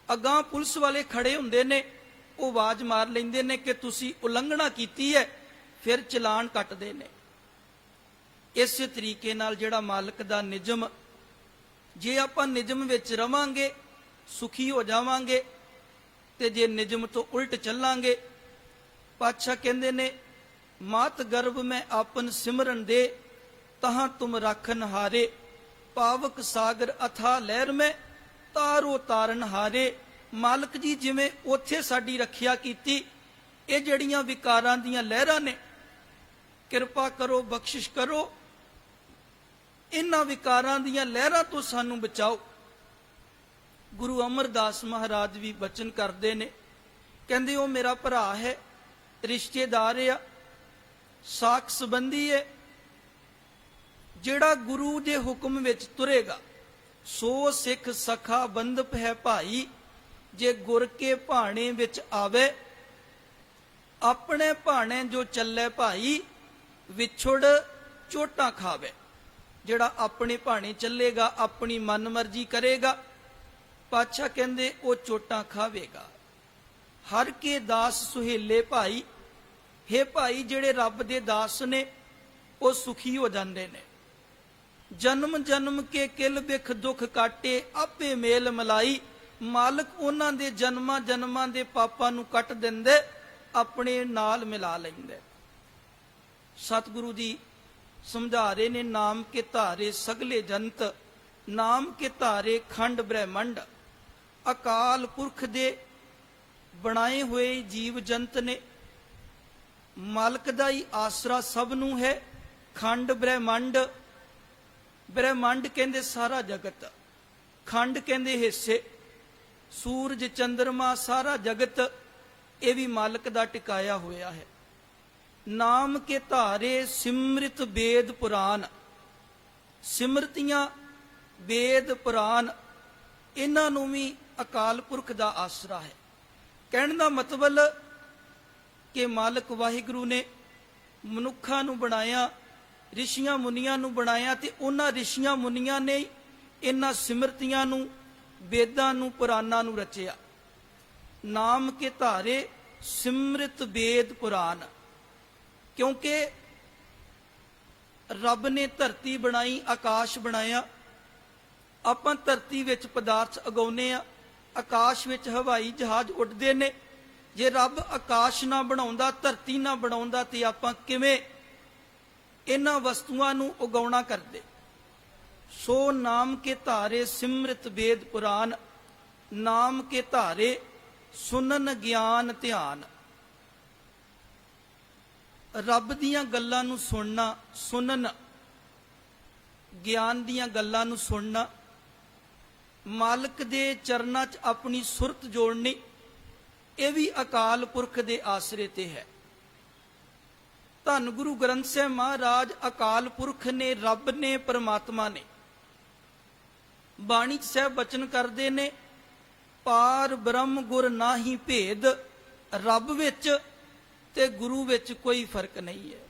[SPEAKER 1] ਅਗਾਂਹ ਪੁਲਿਸ ਵਾਲੇ ਖੜੇ ਹੁੰਦੇ ਨੇ, ਉਹ ਆਵਾਜ਼ ਮਾਰ ਲੈਂਦੇ ਨੇ ਕਿ ਤੁਸੀਂ ਉਲੰਘਣਾ ਕੀਤੀ ਹੈ, ਫਿਰ ਚਲਾਨ ਕੱਟਦੇ ਨੇ। ਇਸੇ ਤਰੀਕੇ ਨਾਲ ਜਿਹੜਾ ਮਾਲਕ ਦਾ ਨਿਯਮ, ਜੇ ਆਪਾਂ ਨਿਯਮ ਵਿੱਚ ਰਵਾਂਗੇ ਸੁਖੀ ਹੋ ਜਾਵਾਂਗੇ, ਤੇ ਜੇ ਨਿਯਮ ਤੋਂ ਉਲਟ ਚੱਲਾਂਗੇ, ਪਾਤਸ਼ਾਹ ਕਹਿੰਦੇ ਨੇ ਮਾਤ ਗਰਭ ਮੈਂ ਆਪਨ ਸਿਮਰਨ ਦੇ, ਤਹਾਂ ਤੁਮ ਰਾਖਨ ਹਾਰੇ, ਪਾਵਕ ਸਾਗਰ ਅਥਾ ਲਹਿਰ ਮੈਂ, ਤਾਰੋ ਤਾਰਨ ਹਾਰੇ। ਮਾਲਕ ਜੀ ਜਿਵੇਂ ਉੱਥੇ ਸਾਡੀ ਰੱਖਿਆ ਕੀਤੀ, ਇਹ ਜਿਹੜੀਆਂ ਵਿਕਾਰਾਂ ਦੀਆਂ ਲਹਿਰਾਂ ਨੇ, ਕਿਰਪਾ ਕਰੋ, ਬਖਸ਼ਿਸ਼ ਕਰੋ, ਇਹਨਾਂ ਵਿਕਾਰਾਂ ਦੀਆਂ ਲਹਿਰਾਂ ਤੋਂ ਸਾਨੂੰ ਬਚਾਓ। ਗੁਰੂ ਅਮਰਦਾਸ ਮਹਾਰਾਜ ਵੀ ਬਚਨ ਕਰਦੇ ਨੇ, ਕਹਿੰਦੇ ਉਹ ਮੇਰਾ ਭਰਾ ਹੈ, ਰਿਸ਼ਤੇਦਾਰ ਆ, ਸਾਕ ਸੰਬੰਧੀ ਹੈ, ਜਿਹੜਾ ਗੁਰੂ ਦੇ ਹੁਕਮ ਵਿੱਚ ਤੁਰੇਗਾ ਸੋ ਸਿੱਖ ਸਖਾ ਬੰਧਪ ਹੈ ਭਾਈ, ਜੇ ਗੁਰ ਕੇ ਭਾਣੇ ਵਿੱਚ ਆਵੇ, ਆਪਣੇ ਭਾਣੇ ਜੋ ਚੱਲੇ ਭਾਈ, ਵਿਛੜ ਚੋਟਾਂ ਖਾਵੇ। ਜਿਹੜਾ ਆਪਣੇ ਭਾਣੇ ਚੱਲੇਗਾ, ਆਪਣੀ ਮਨਮਰਜ਼ੀ ਕਰੇਗਾ, ਪਾਤਸ਼ਾਹ ਕਹਿੰਦੇ ਉਹ ਚੋਟਾਂ ਖਾਵੇਗਾ। ਹਰ ਕੇ ਦਾਸ ਸੁਹੇਲੇ ਭਾਈ, ਹੇ ਭਾਈ ਜਿਹੜੇ ਰੱਬ ਦੇ ਦਾਸ ਨੇ ਉਹ ਸੁਖੀ ਹੋ ਜਾਂਦੇ ਨੇ। ਜਨਮ ਜਨਮ ਕੇ ਕਿਲ ਬਿਖ ਦੁੱਖ ਕਾਟੇ, ਆਪੇ ਮੇਲ ਮਲਾਈ। ਮਾਲਕ ਉਹਨਾਂ ਦੇ ਜਨਮਾਂ ਜਨਮਾਂ ਦੇ ਪਾਪਾਂ ਨੂੰ ਕੱਟ ਦਿੰਦੇ, ਆਪਣੇ ਨਾਲ ਮਿਲਾ ਲੈਂਦੇ। ਸਤਿਗੁਰੂ ਜੀ ਸਮਝਾ ਰਹੇ ਨੇ, ਨਾਮ ਕੇ ਧਾਰੇ ਸਗਲੇ ਜੰਤ, ਨਾਮ ਕੇ ਧਾਰੇ ਖੰਡ ਬ੍ਰਹਿਮੰਡ। ਅਕਾਲ ਪੁਰਖ ਦੇ ਬਣਾਏ ਹੋਏ ਜੀਵ ਜੰਤ ਨੇ, ਮਾਲਕ ਦਾ ਹੀ ਆਸਰਾ ਸਭ ਨੂੰ ਹੈ। ਖੰਡ ਬ੍ਰਹਿਮੰਡ, ਬ੍ਰਹਿਮੰਡ ਕਹਿੰਦੇ ਸਾਰਾ ਜਗਤ, ਖੰਡ ਕਹਿੰਦੇ ਹਿੱਸੇ, ਸੂਰਜ ਚੰਦਰਮਾ ਸਾਰਾ ਜਗਤ ਇਹ ਵੀ ਮਾਲਕ ਦਾ ਟਿਕਾਇਆ ਹੋਇਆ ਹੈ। ਨਾਮ ਕੇ ਧਾਰੇ ਸਿਮਰਿਤ ਵੇਦ ਪੁਰਾਨ, ਸਿਮਰਤੀਆਂ ਵੇਦ ਪੁਰਾਨ, ਇਹਨਾਂ ਨੂੰ ਵੀ ਅਕਾਲ ਪੁਰਖ ਦਾ ਆਸਰਾ ਹੈ। ਕਹਿਣ ਦਾ ਮਤਲਬ ਕਿ ਮਾਲਕ ਵਾਹਿਗੁਰੂ ਨੇ ਮਨੁੱਖਾਂ ਨੂੰ ਬਣਾਇਆ, ਰਿਸ਼ੀਆਂ ਮੁਨੀਆਂ ਨੂੰ ਬਣਾਇਆ, ਤੇ ਉਹਨਾਂ ਰਿਸ਼ੀਆਂ ਮੁਨੀਆਂ ਨੇ ਇਹਨਾਂ ਸਿਮਰਤੀਆਂ ਨੂੰ, ਵੇਦਾਂ ਨੂੰ, ਪੁਰਾਣਾਂ ਨੂੰ ਰਚਿਆ। ਨਾਮ ਕੇ ਧਾਰੇ ਸਿਮਰਿਤ ਵੇਦ ਪੁਰਾਨ, ਕਿਉਂਕਿ ਰੱਬ ਨੇ ਧਰਤੀ ਬਣਾਈ, ਆਕਾਸ਼ ਬਣਾਇਆ। ਆਪਾਂ ਧਰਤੀ ਵਿੱਚ ਪਦਾਰਥ ਉਗਾਉਂਦੇ ਆ, ਆਕਾਸ਼ ਵਿੱਚ ਹਵਾਈ ਜਹਾਜ਼ ਉੱਡਦੇ ਨੇ। ਜੇ ਰੱਬ ਆਕਾਸ਼ ਨਾ ਬਣਾਉਂਦਾ, ਧਰਤੀ ਨਾ ਬਣਾਉਂਦਾ, ਤੇ ਆਪਾਂ ਕਿਵੇਂ ਇਹਨਾਂ ਵਸਤੂਆਂ ਨੂੰ ਉਗਾਉਣਾ ਕਰਦੇ। ਸੋ ਨਾਮ ਕੇ ਧਾਰੇ ਸਿਮਰਿਤ ਵੇਦ ਪੁਰਾਨ, ਨਾਮ ਕੇ ਧਾਰੇ ਸੁਨਨ ਗਿਆਨ ਧਿਆਨ। ਰੱਬ ਦੀਆਂ ਗੱਲਾਂ ਨੂੰ ਸੁਣਨਾ, ਸੁਣਨ, ਗਿਆਨ ਦੀਆਂ ਗੱਲਾਂ ਨੂੰ ਸੁਣਨਾ, ਮਾਲਕ ਦੇ ਚਰਨਾਂ 'ਚ ਆਪਣੀ ਸੁਰਤ ਜੋੜਨੀ, ਇਹ ਵੀ ਅਕਾਲ ਪੁਰਖ ਦੇ ਆਸਰੇ ਤੇ ਹੈ। ਧੰਨ ਗੁਰੂ ਗ੍ਰੰਥ ਸਾਹਿਬ ਮਹਾਰਾਜ ਅਕਾਲ ਪੁਰਖ ਨੇ, ਰੱਬ ਨੇ, ਪਰਮਾਤਮਾ ਨੇ। ਬਾਣੀ 'ਚ ਸਾਹਿਬ ਬਚਨ ਕਰਦੇ ਨੇ, ਪਾਰ ਬ੍ਰਹਮ ਗੁਰ ਨਾਹੀ ਭੇਦ, ਰੱਬ ਵਿੱਚ ਤੇ ਗੁਰੂ ਵਿੱਚ ਕੋਈ ਫਰਕ ਨਹੀਂ ਹੈ।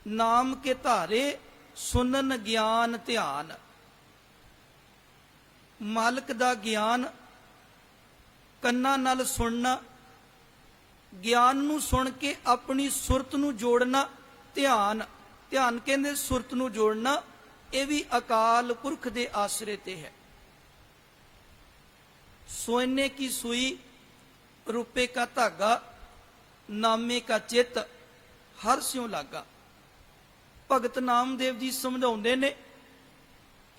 [SPEAKER 1] ਨਾਮ ਕੇ ਧਾਰੇ ਸੁਨਨ ਗਿਆਨ ਧਿਆਨ, ਮਾਲਕ ਦਾ ਗਿਆਨ ਕੰਨਾਂ ਨਾਲ ਸੁਣਨਾ, ਗਿਆਨ ਨੂੰ ਸੁਣ ਕੇ ਆਪਣੀ ਸੁਰਤ ਨੂੰ ਜੋੜਨਾ। ਧਿਆਨ, ਧਿਆਨ ਕਹਿੰਦੇ ਸੁਰਤ ਨੂੰ ਜੋੜਨਾ, ਇਹ ਵੀ ਅਕਾਲ ਪੁਰਖ ਦੇ ਆਸਰੇ ਤੇ ਹੈ। ਸੋਨੇ ਕੀ ਸੂਈ, ਰੁਪਏ ਕਾ ਧਾਗਾ, ਨਾਮੇ ਕਾ ਚਿੱਤ, ਹਰ ਸਿਉ ਲਾਗਾ। ਭਗਤ ਨਾਮਦੇਵ ਜੀ ਸਮਝਾਉਂਦੇ ਨੇ,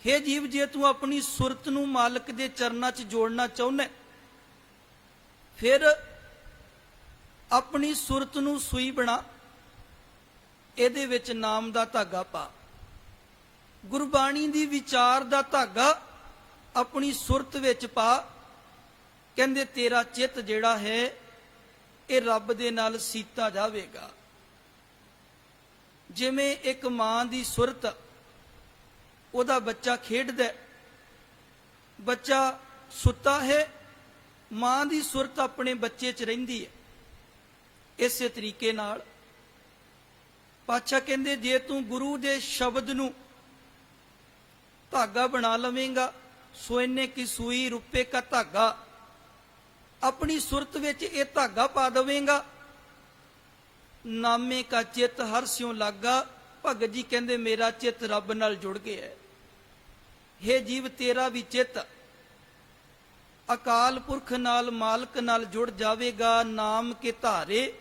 [SPEAKER 1] ਹੇ ਜੀਵ, ਜੇ ਤੂੰ ਆਪਣੀ ਸੁਰਤ ਨੂੰ ਮਾਲਕ ਦੇ ਚਰਨਾਂ 'ਚ ਜੋੜਨਾ ਚਾਹੁੰਦਾ, ਫਿਰ ਆਪਣੀ ਸੁਰਤ ਨੂੰ ਸੂਈ ਬਣਾ, ਇਹਦੇ ਵਿੱਚ ਨਾਮ ਦਾ ਧਾਗਾ ਪਾ। ਗੁਰਬਾਣੀ ਦੀ ਵਿਚਾਰ ਦਾ ਧਾਗਾ ਆਪਣੀ ਸੁਰਤ ਵਿੱਚ ਪਾ। ਕਹਿੰਦੇ ਤੇਰਾ ਚਿੱਤ ਜਿਹੜਾ ਹੈ ਇਹ ਰੱਬ ਦੇ ਨਾਲ ਸੀਤਾ ਜਾਵੇਗਾ। ਜਿਵੇਂ ਇੱਕ ਮਾਂ ਦੀ ਸੁਰਤ, ਉਹਦਾ ਬੱਚਾ ਖੇਡਦਾ, ਬੱਚਾ ਸੁੱਤਾ ਹੈ, ਮਾਂ ਦੀ ਸੁਰਤ ਆਪਣੇ ਬੱਚੇ 'ਚ ਰਹਿੰਦੀ ਹੈ। ਇਸੇ ਤਰੀਕੇ ਨਾਲ ਪਾਤਸ਼ਾਹ ਕਹਿੰਦੇ, ਜੇ ਤੂੰ ਗੁਰੂ ਦੇ ਸ਼ਬਦ ਨੂੰ ਧਾਗਾ ਬਣਾ ਲਵੇਂਗਾ, ਸੋਨੇ ਕੀ ਸੂਈ ਰੁਪਏ ਕਾ ਧਾਗਾ, ਆਪਣੀ ਸੁਰਤ ਵਿੱਚ ਇਹ ਧਾਗਾ ਪਾ ਦੇਵੇਂਗਾ। ਨਾਮੇ ਕਾ ਚਿੱਤ ਹਰ ਸਿਉ ਲਾਗਾ। ਭਗਤ ਜੀ ਕਹਿੰਦੇ ਮੇਰਾ ਚਿੱਤ ਰੱਬ ਨਾਲ ਜੁੜ ਗਿਆ ਹੈ। ਹੇ ਜੀਵ ਤੇਰਾ ਵੀ ਚਿੱਤ ਅਕਾਲ ਪੁਰਖ ਨਾਲ ਮਾਲਕ ਨਾਲ ਜੁੜ ਜਾਵੇਗਾ। ਨਾਮ ਕੇ ਧਾਰੇ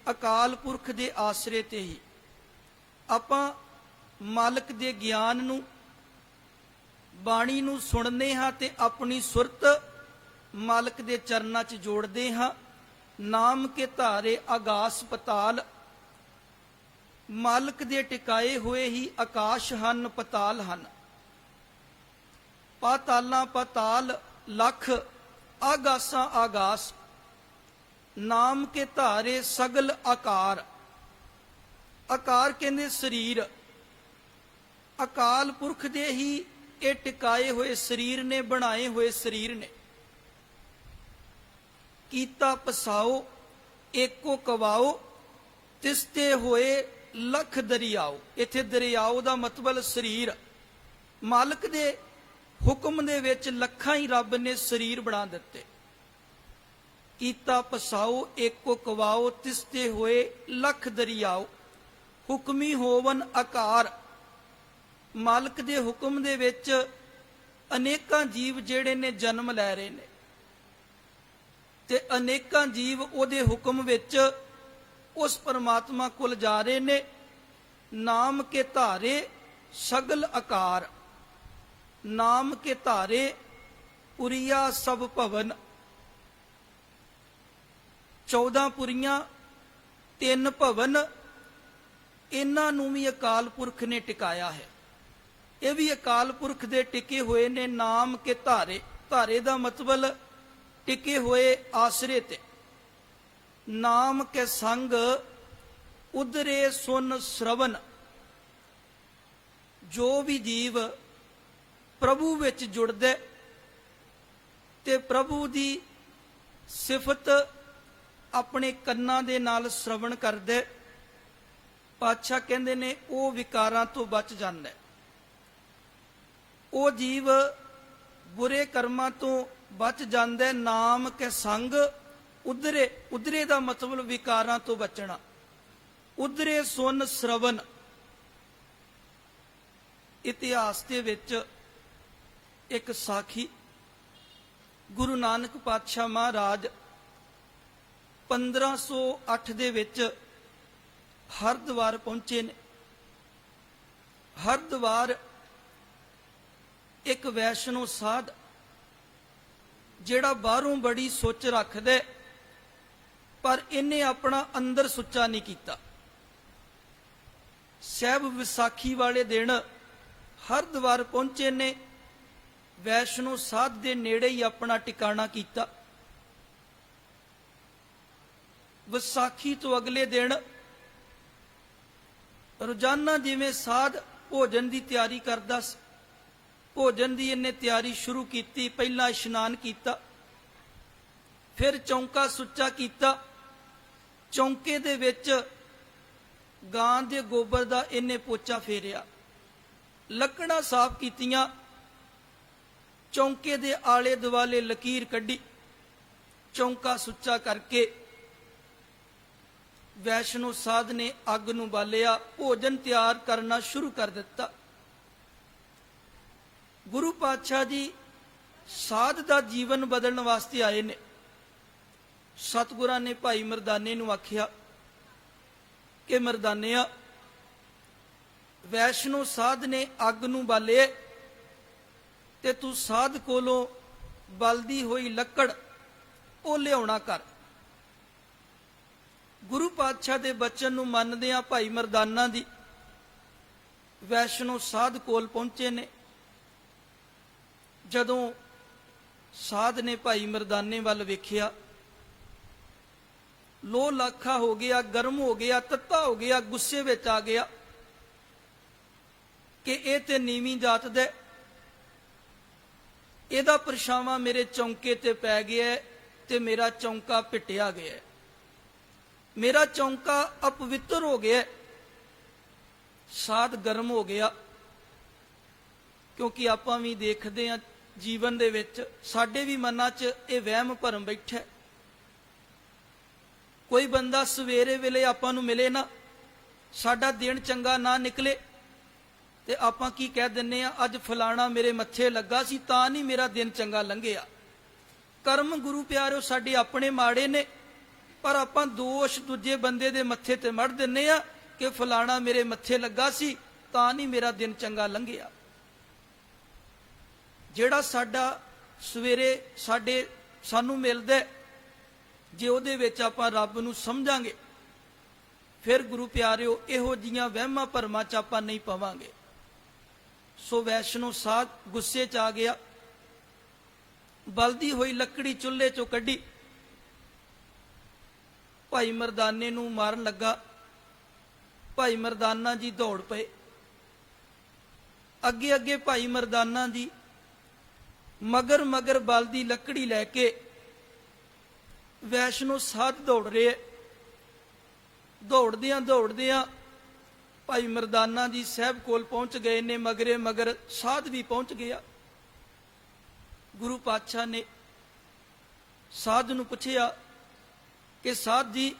[SPEAKER 1] ਅਕਾਲ ਪੁਰਖ ਦੇ ਆਸਰੇ ਤੇ ਹੀ ਆਪਾਂ ਮਾਲਕ ਦੇ ਗਿਆਨ ਨੂੰ ਬਾਣੀ ਨੂੰ ਸੁਣਦੇ ਹਾਂ ਤੇ ਆਪਣੀ ਸੁਰਤ ਮਾਲਕ ਦੇ ਚਰਨਾਂ 'ਚ ਜੋੜਦੇ ਹਾਂ। ਨਾਮ ਕੇ ਧਾਰੇ ਆਗਾਸ ਪਤਾਲ। ਮਾਲਕ ਦੇ ਟਿਕਾਏ ਹੋਏ ਹੀ ਆਕਾਸ਼ ਹਨ ਪਤਾਲ ਹਨ। ਪਾਤਾਲਾਂ ਪਤਾਲ ਲੱਖ ਆਗਾਸਾਂ ਆਗਾਸ। ਨਾਮ ਕੇ ਧਾਰੇ ਸਗਲ ਆਕਾਰ। ਆਕਾਰ ਕਹਿੰਦੇ ਸਰੀਰ। ਅਕਾਲ ਪੁਰਖ ਦੇ ਹੀ ਇਹ ਟਿਕਾਏ ਹੋਏ ਸਰੀਰ ਨੇ, ਬਣਾਏ ਹੋਏ ਸਰੀਰ ਨੇ। ਕੀਤਾ ਪਸਾਓ ਏਕੋ ਕਵਾਓ ਤਿਸਤੇ ਹੋਏ ਲੱਖ ਦਰਿਆਓ। ਇੱਥੇ ਦਰਿਆਓ ਦਾ ਮਤਲਬ ਸਰੀਰ। ਮਾਲਕ ਦੇ ਹੁਕਮ ਦੇ ਵਿੱਚ ਲੱਖਾਂ ਹੀ ਰੱਬ ਨੇ ਸਰੀਰ ਬਣਾ ਦਿੱਤੇ। ਕੀਤਾ ਪਸਾਓ ਏਕੋ ਕਵਾਓ ਤਿਸਤੇ ਹੋਏ ਲੱਖ ਦਰਿਆਓ। ਹੁਕਮੀ ਹੋਵਨ ਆਕਾਰ। ਮਾਲਕ ਦੇ ਹੁਕਮ ਦੇ ਵਿੱਚ ਅਨੇਕਾਂ ਜੀਵ ਜਿਹੜੇ ਨੇ ਜਨਮ ਲੈ ਰਹੇ ਨੇ ਤੇ ਅਨੇਕਾਂ ਜੀਵ ਉਹਦੇ ਹੁਕਮ ਵਿੱਚ ਉਸ ਪਰਮਾਤਮਾ ਕੋਲ ਜਾ ਰਹੇ ਨੇ। ਨਾਮ ਕੇ ਧਾਰੇ ਸਗਲ ਆਕਾਰ। ਨਾਮ ਕੇ ਧਾਰੇ ਪੁਰੀਆ ਸਭ ਭਵਨ। 14 ਪੁਰੀਆਂ 3 ਭਵਨ, ਇਹਨਾਂ ਨੂੰ ਵੀ ਅਕਾਲ ਪੁਰਖ ਨੇ ਟਿਕਾਇਆ ਹੈ। ਇਹ ਵੀ ਅਕਾਲ ਪੁਰਖ ਦੇ ਟਿਕੇ ਹੋਏ ਨੇ। ਨਾਮ ਕੇ ਧਾਰੇ। ਧਾਰੇ ਦਾ ਮਤਲਬ ਟਿਕੇ ਹੋਏ ਆਸਰੇ ਤੇ। ਨਾਮ ਕੇ ਸੰਗ ਉਦਰੇ ਸੁਨ ਸ਼ਰਵਨ। ਜੋ ਵੀ ਜੀਵ ਪ੍ਰਭੂ ਵਿੱਚ ਜੁੜਦਾ ਤੇ ਪ੍ਰਭੂ ਦੀ ਸਿਫਤ ਆਪਣੇ ਕੰਨਾਂ ਦੇ ਨਾਲ ਸ਼ਰਵਣ ਕਰਦਾ, ਪਾਤਸ਼ਾਹ ਕਹਿੰਦੇ ਨੇ ਉਹ ਵਿਕਾਰਾਂ ਤੋਂ ਬਚ ਜਾਂਦਾ। ਉਹ ਜੀਵ ਬੁਰੇ ਕਰਮਾਂ ਤੋਂ ਬਚ ਜਾਂਦਾ। ਨਾਮ ਕੇ ਸੰਗ ਉਦਰੇ। ਉਦਰੇ ਦਾ ਮਤਲਬ ਵਿਕਾਰਾਂ ਤੋਂ ਬਚਣਾ। ਉਦਰੇ ਸੁਨ ਸ਼ਰਵਨ। ਇਤਿਹਾਸ ਦੇ ਵਿੱਚ ਇੱਕ ਸਾਖੀ, ਗੁਰੂ ਨਾਨਕ ਪਾਤਸ਼ਾਹ ਮਹਾਰਾਜ 1508 ਦੇ ਵਿੱਚ ਹਰਿਦੁਆਰ ਪਹੁੰਚੇ ਨੇ। ਹਰਿਦੁਆਰ ਇੱਕ ਵੈਸ਼ਨੋ ਸਾਧ ਜਿਹੜਾ ਬਾਹਰੋਂ ਬੜੀ ਸੋਚ ਰੱਖਦਾ ਪਰ ਇਹਨੇ ਆਪਣਾ ਅੰਦਰ ਸੁੱਚਾ ਨਹੀਂ ਕੀਤਾ। ਸਹਿਬ ਵਿਸਾਖੀ ਵਾਲੇ ਦਿਨ ਹਰਿਦੁਆਰ ਪਹੁੰਚੇ ਨੇ। ਵੈਸ਼ਨੋ ਸਾਧ ਦੇ ਨੇੜੇ ਹੀ ਆਪਣਾ ਟਿਕਾਣਾ ਕੀਤਾ। ਵਿਸਾਖੀ ਤੋਂ ਅਗਲੇ ਦਿਨ ਰੋਜ਼ਾਨਾ ਜਿਵੇਂ ਸਾਧ ਭੋਜਨ ਦੀ ਤਿਆਰੀ ਕਰਦਾ ਸੀ, ਭੋਜਨ ਦੀ ਇਹਨੇ ਤਿਆਰੀ ਸ਼ੁਰੂ ਕੀਤੀ। ਪਹਿਲਾਂ ਇਸ਼ਨਾਨ ਕੀਤਾ, ਫਿਰ ਚੌਂਕਾ ਸੁੱਚਾ ਕੀਤਾ। ਚੌਂਕੇ ਦੇ ਵਿੱਚ ਗਾਂ ਦੇ ਗੋਬਰ ਦਾ ਇਹਨੇ ਪੋਚਾ ਫੇਰਿਆ, ਲੱਕੜਾਂ ਸਾਫ਼ ਕੀਤੀਆਂ, ਚੌਂਕੇ ਦੇ ਆਲੇ ਦੁਆਲੇ ਲਕੀਰ ਕੱਢੀ। ਚੌਂਕਾ ਸੁੱਚਾ ਕਰਕੇ ਵੈਸ਼ਨੋ ਸਾਧ ਨੇ ਅੱਗ ਨੂੰ ਬਾਲਿਆ, ਭੋਜਨ ਤਿਆਰ ਕਰਨਾ ਸ਼ੁਰੂ ਕਰ ਦਿੱਤਾ। ਗੁਰੂ ਪਾਤਸ਼ਾਹ ਜੀ ਸਾਧ ਦਾ ਜੀਵਨ ਬਦਲਣ ਵਾਸਤੇ ਆਏ ਨੇ। ਸਤਿਗੁਰਾਂ ਨੇ ਭਾਈ ਮਰਦਾਨੇ ਨੂੰ ਆਖਿਆ ਕਿ ਮਰਦਾਨਿਆ, ਵੈਸ਼ਨੋ ਸਾਧ ਨੇ ਅੱਗ ਨੂੰ ਬਾਲੇ ਤੇ ਤੂੰ ਸਾਧ ਕੋਲੋਂ ਬਲਦੀ ਹੋਈ ਲੱਕੜ ਉਹ ਲਿਆਉਣਾ ਕਰ। ਗੁਰੂ ਪਾਤਸ਼ਾਹ ਦੇ ਬਚਨ ਨੂੰ ਮੰਨਦਿਆਂ ਭਾਈ ਮਰਦਾਨਾ ਦੀ ਵੈਸ਼ਨੋ ਸਾਧ ਕੋਲ ਪਹੁੰਚੇ ਨੇ। ਜਦੋਂ ਸਾਧ ਨੇ ਭਾਈ ਮਰਦਾਨੇ ਵੱਲ ਵੇਖਿਆ, ਲੋਹ ਲਾਖਾ ਹੋ ਗਿਆ, ਗਰਮ ਹੋ ਗਿਆ, ਤੱਤਾ ਹੋ ਗਿਆ, ਗੁੱਸੇ ਵਿੱਚ ਆ ਗਿਆ ਕਿ ਇਹ ਤੇ ਨੀਵੀਂ ਜਾਤ ਦਾ, ਇਹਦਾ ਪਰਛਾਵਾਂ ਮੇਰੇ ਚੌਂਕੇ ਤੇ ਪੈ ਗਿਆ ਤੇ ਮੇਰਾ ਚੌਂਕਾ ਪਿੱਟਿਆ ਗਿਆ, ਮੇਰਾ ਚੌਂਕਾ ਅਪਵਿੱਤਰ ਹੋ ਗਿਆ। ਸਾਧ ਗਰਮ ਹੋ ਗਿਆ, ਕਿਉਂਕਿ ਆਪਾਂ ਵੀ ਦੇਖਦੇ ਹਾਂ ਜੀਵਨ ਦੇ ਵਿੱਚ ਸਾਡੇ ਵੀ ਮਨਾਂ 'ਚ ਇਹ ਵਹਿਮ ਭਰਮ ਬੈਠਾ ਕੋਈ ਬੰਦਾ ਸਵੇਰੇ ਵੇਲੇ ਆਪਾਂ ਨੂੰ ਮਿਲੇ ਨਾ, ਸਾਡਾ ਦਿਨ ਚੰਗਾ ਨਾ ਨਿਕਲੇ ਤੇ ਆਪਾਂ ਕੀ ਕਹਿ ਦਿੰਨੇ ਆ, ਅੱਜ ਫਲਾਣਾ ਮੇਰੇ ਮੱਥੇ ਲੱਗਾ ਸੀ ਤਾਂ ਨਹੀਂ ਮੇਰਾ ਦਿਨ ਚੰਗਾ ਲੰਘਿਆ। ਕਰਮ ਗੁਰੂ ਪਿਆਰਿਓ ਸਾਡੇ ਆਪਣੇ ਮਾੜੇ ਨੇ, ਪਰ ਆਪਾਂ ਦੋਸ਼ ਦੂਜੇ ਬੰਦੇ ਦੇ ਮੱਥੇ ਤੇ ਮੜ ਦਿੰਨੇ ਆ ਕਿ ਫਲਾਣਾ ਮੇਰੇ ਮੱਥੇ ਲੱਗਾ ਸੀ ਤਾਂ ਨਹੀਂ ਮੇਰਾ ਦਿਨ ਚੰਗਾ ਲੰਘਿਆ। ਜਿਹੜਾ ਸਾਡਾ ਸਵੇਰੇ ਸਾਨੂੰ ਮਿਲਦਾ, ਜੇ ਉਹਦੇ ਵਿੱਚ ਆਪਾਂ ਰੱਬ ਨੂੰ ਸਮਝਾਂਗੇ, ਫਿਰ ਗੁਰੂ ਪਿਆਰਿਓ ਇਹੋ ਜੀਆਂ ਵਹਿਮਾਂ ਭਰਮਾਂ ਚ ਆਪਾਂ ਨਹੀਂ ਪਵਾਂਗੇ। ਸੋ ਵੈਸ਼ਨੋ ਸਾਧ ਗੁੱਸੇ ਚ ਆ ਗਿਆ, ਬਲਦੀ ਹੋਈ ਲੱਕੜੀ ਚੁੱਲ੍ਹੇ ਚੋਂ ਕੱਢੀ, ਭਾਈ ਮਰਦਾਨੇ ਨੂੰ ਮਾਰਨ ਲੱਗਾ। ਭਾਈ ਮਰਦਾਨਾ ਜੀ ਦੌੜ ਪਏ, ਅੱਗੇ ਅੱਗੇ ਭਾਈ ਮਰਦਾਨਾ ਜੀ ਮਗਰ ਮਗਰ ਬਲਦੀ ਲੱਕੜੀ ਲੈ ਕੇ ਵੈਸ਼ਨੋ ਸਾਧ ਦੌੜ ਰਹੇ। ਦੌੜਦਿਆਂ ਦੌੜਦਿਆਂ ਭਾਈ ਮਰਦਾਨਾ ਜੀ ਸਾਹਿਬ ਕੋਲ ਪਹੁੰਚ ਗਏ ਨੇ, ਮਗਰੇ ਮਗਰ ਸਾਧ ਵੀ ਪਹੁੰਚ ਗਿਆ। ਗੁਰੂ ਪਾਤਸ਼ਾਹ ਨੇ ਸਾਧ ਨੂੰ ਪੁੱਛਿਆ ਕਿ ਸਾਧ ਜੀ,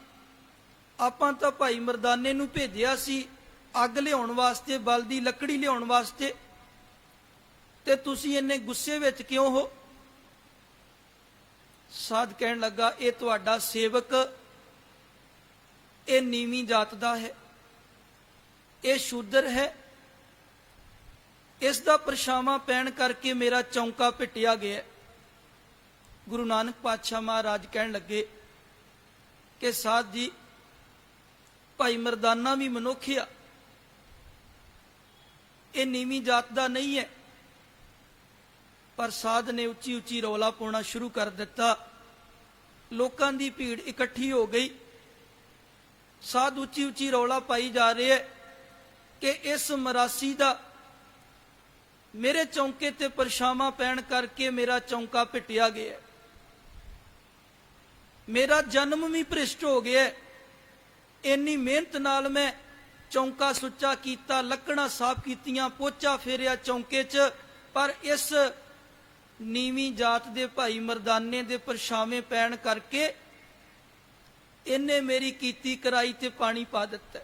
[SPEAKER 1] ਆਪਾਂ ਤਾਂ ਭਾਈ ਮਰਦਾਨੇ ਨੂੰ ਭੇਜਿਆ ਸੀ ਅੱਗ ਲਿਆਉਣ ਵਾਸਤੇ, ਬਲਦੀ ਲੱਕੜੀ ਲਿਆਉਣ ਵਾਸਤੇ, ਤੇ ਤੁਸੀਂ ਇੰਨੇ ਗੁੱਸੇ ਵਿੱਚ ਕਿਉਂ ਹੋ? ਸਾਧ ਕਹਿਣ ਲੱਗਾ, ਇਹ ਤੁਹਾਡਾ ਸੇਵਕ, ਇਹ ਨੀਵੀਂ ਜਾਤ ਦਾ ਹੈ, ਇਹ ਸ਼ੂਦਰ ਹੈ, ਇਸ ਦਾ ਪਰਛਾਵਾਂ ਪੈਣ ਕਰਕੇ ਮੇਰਾ ਚੌਂਕਾ ਪਿੱਟਿਆ ਗਿਆ। ਗੁਰੂ ਨਾਨਕ ਪਾਤਸ਼ਾਹ ਮਹਾਰਾਜ ਕਹਿਣ ਲੱਗੇ ਕਿ ਸਾਧ ਜੀ, ਭਾਈ ਮਰਦਾਨਾ ਵੀ ਮਨੁੱਖ ਆ, ਇਹ ਨੀਵੀਂ ਜਾਤ ਦਾ ਨਹੀਂ ਹੈ। ਪਰ ਸਾਧ ਨੇ ਉੱਚੀ ਉੱਚੀ ਰੌਲਾ ਪਾਉਣਾ ਸ਼ੁਰੂ ਕਰ ਦਿੱਤਾ। ਲੋਕਾਂ ਦੀ ਭੀੜ ਇਕੱਠੀ ਹੋ ਗਈ। ਸਾਧ ਉੱਚੀ ਉੱਚੀ ਰੌਲਾ ਪਾਈ ਜਾ ਰਹੇ ਹੈ ਕਿ ਇਸ ਮਰਾਸੀ ਦਾ ਮੇਰੇ ਚੌਂਕੇ ਤੇ ਪਰਛਾਵਾਂ ਪੈਣ ਕਰਕੇ ਮੇਰਾ ਚੌਂਕਾ ਪਿੱਟਿਆ ਗਿਆ, ਮੇਰਾ ਜਨਮ ਵੀ ਭ੍ਰਿਸ਼ਟ ਹੋ ਗਿਆ। ਇੰਨੀ ਮਿਹਨਤ ਨਾਲ ਮੈਂ ਚੌਂਕਾ ਸੁੱਚਾ ਕੀਤਾ, ਲੱਕੜਾਂ ਸਾਫ਼ ਕੀਤੀਆਂ, ਪੋਚਾ ਫੇਰਿਆ ਚੌਂਕੇ 'ਚ, ਪਰ ਇਸ ਨੀਵੀਂ ਜਾਤ ਦੇ ਭਾਈ ਮਰਦਾਨੇ ਦੇ ਪਰਛਾਵੇਂ ਪੈਣ ਕਰਕੇ ਇਹਨੇ ਮੇਰੀ ਕੀਤੀ ਕਰਾਈ ਤੇ ਪਾਣੀ ਪਾ ਦਿੱਤਾ।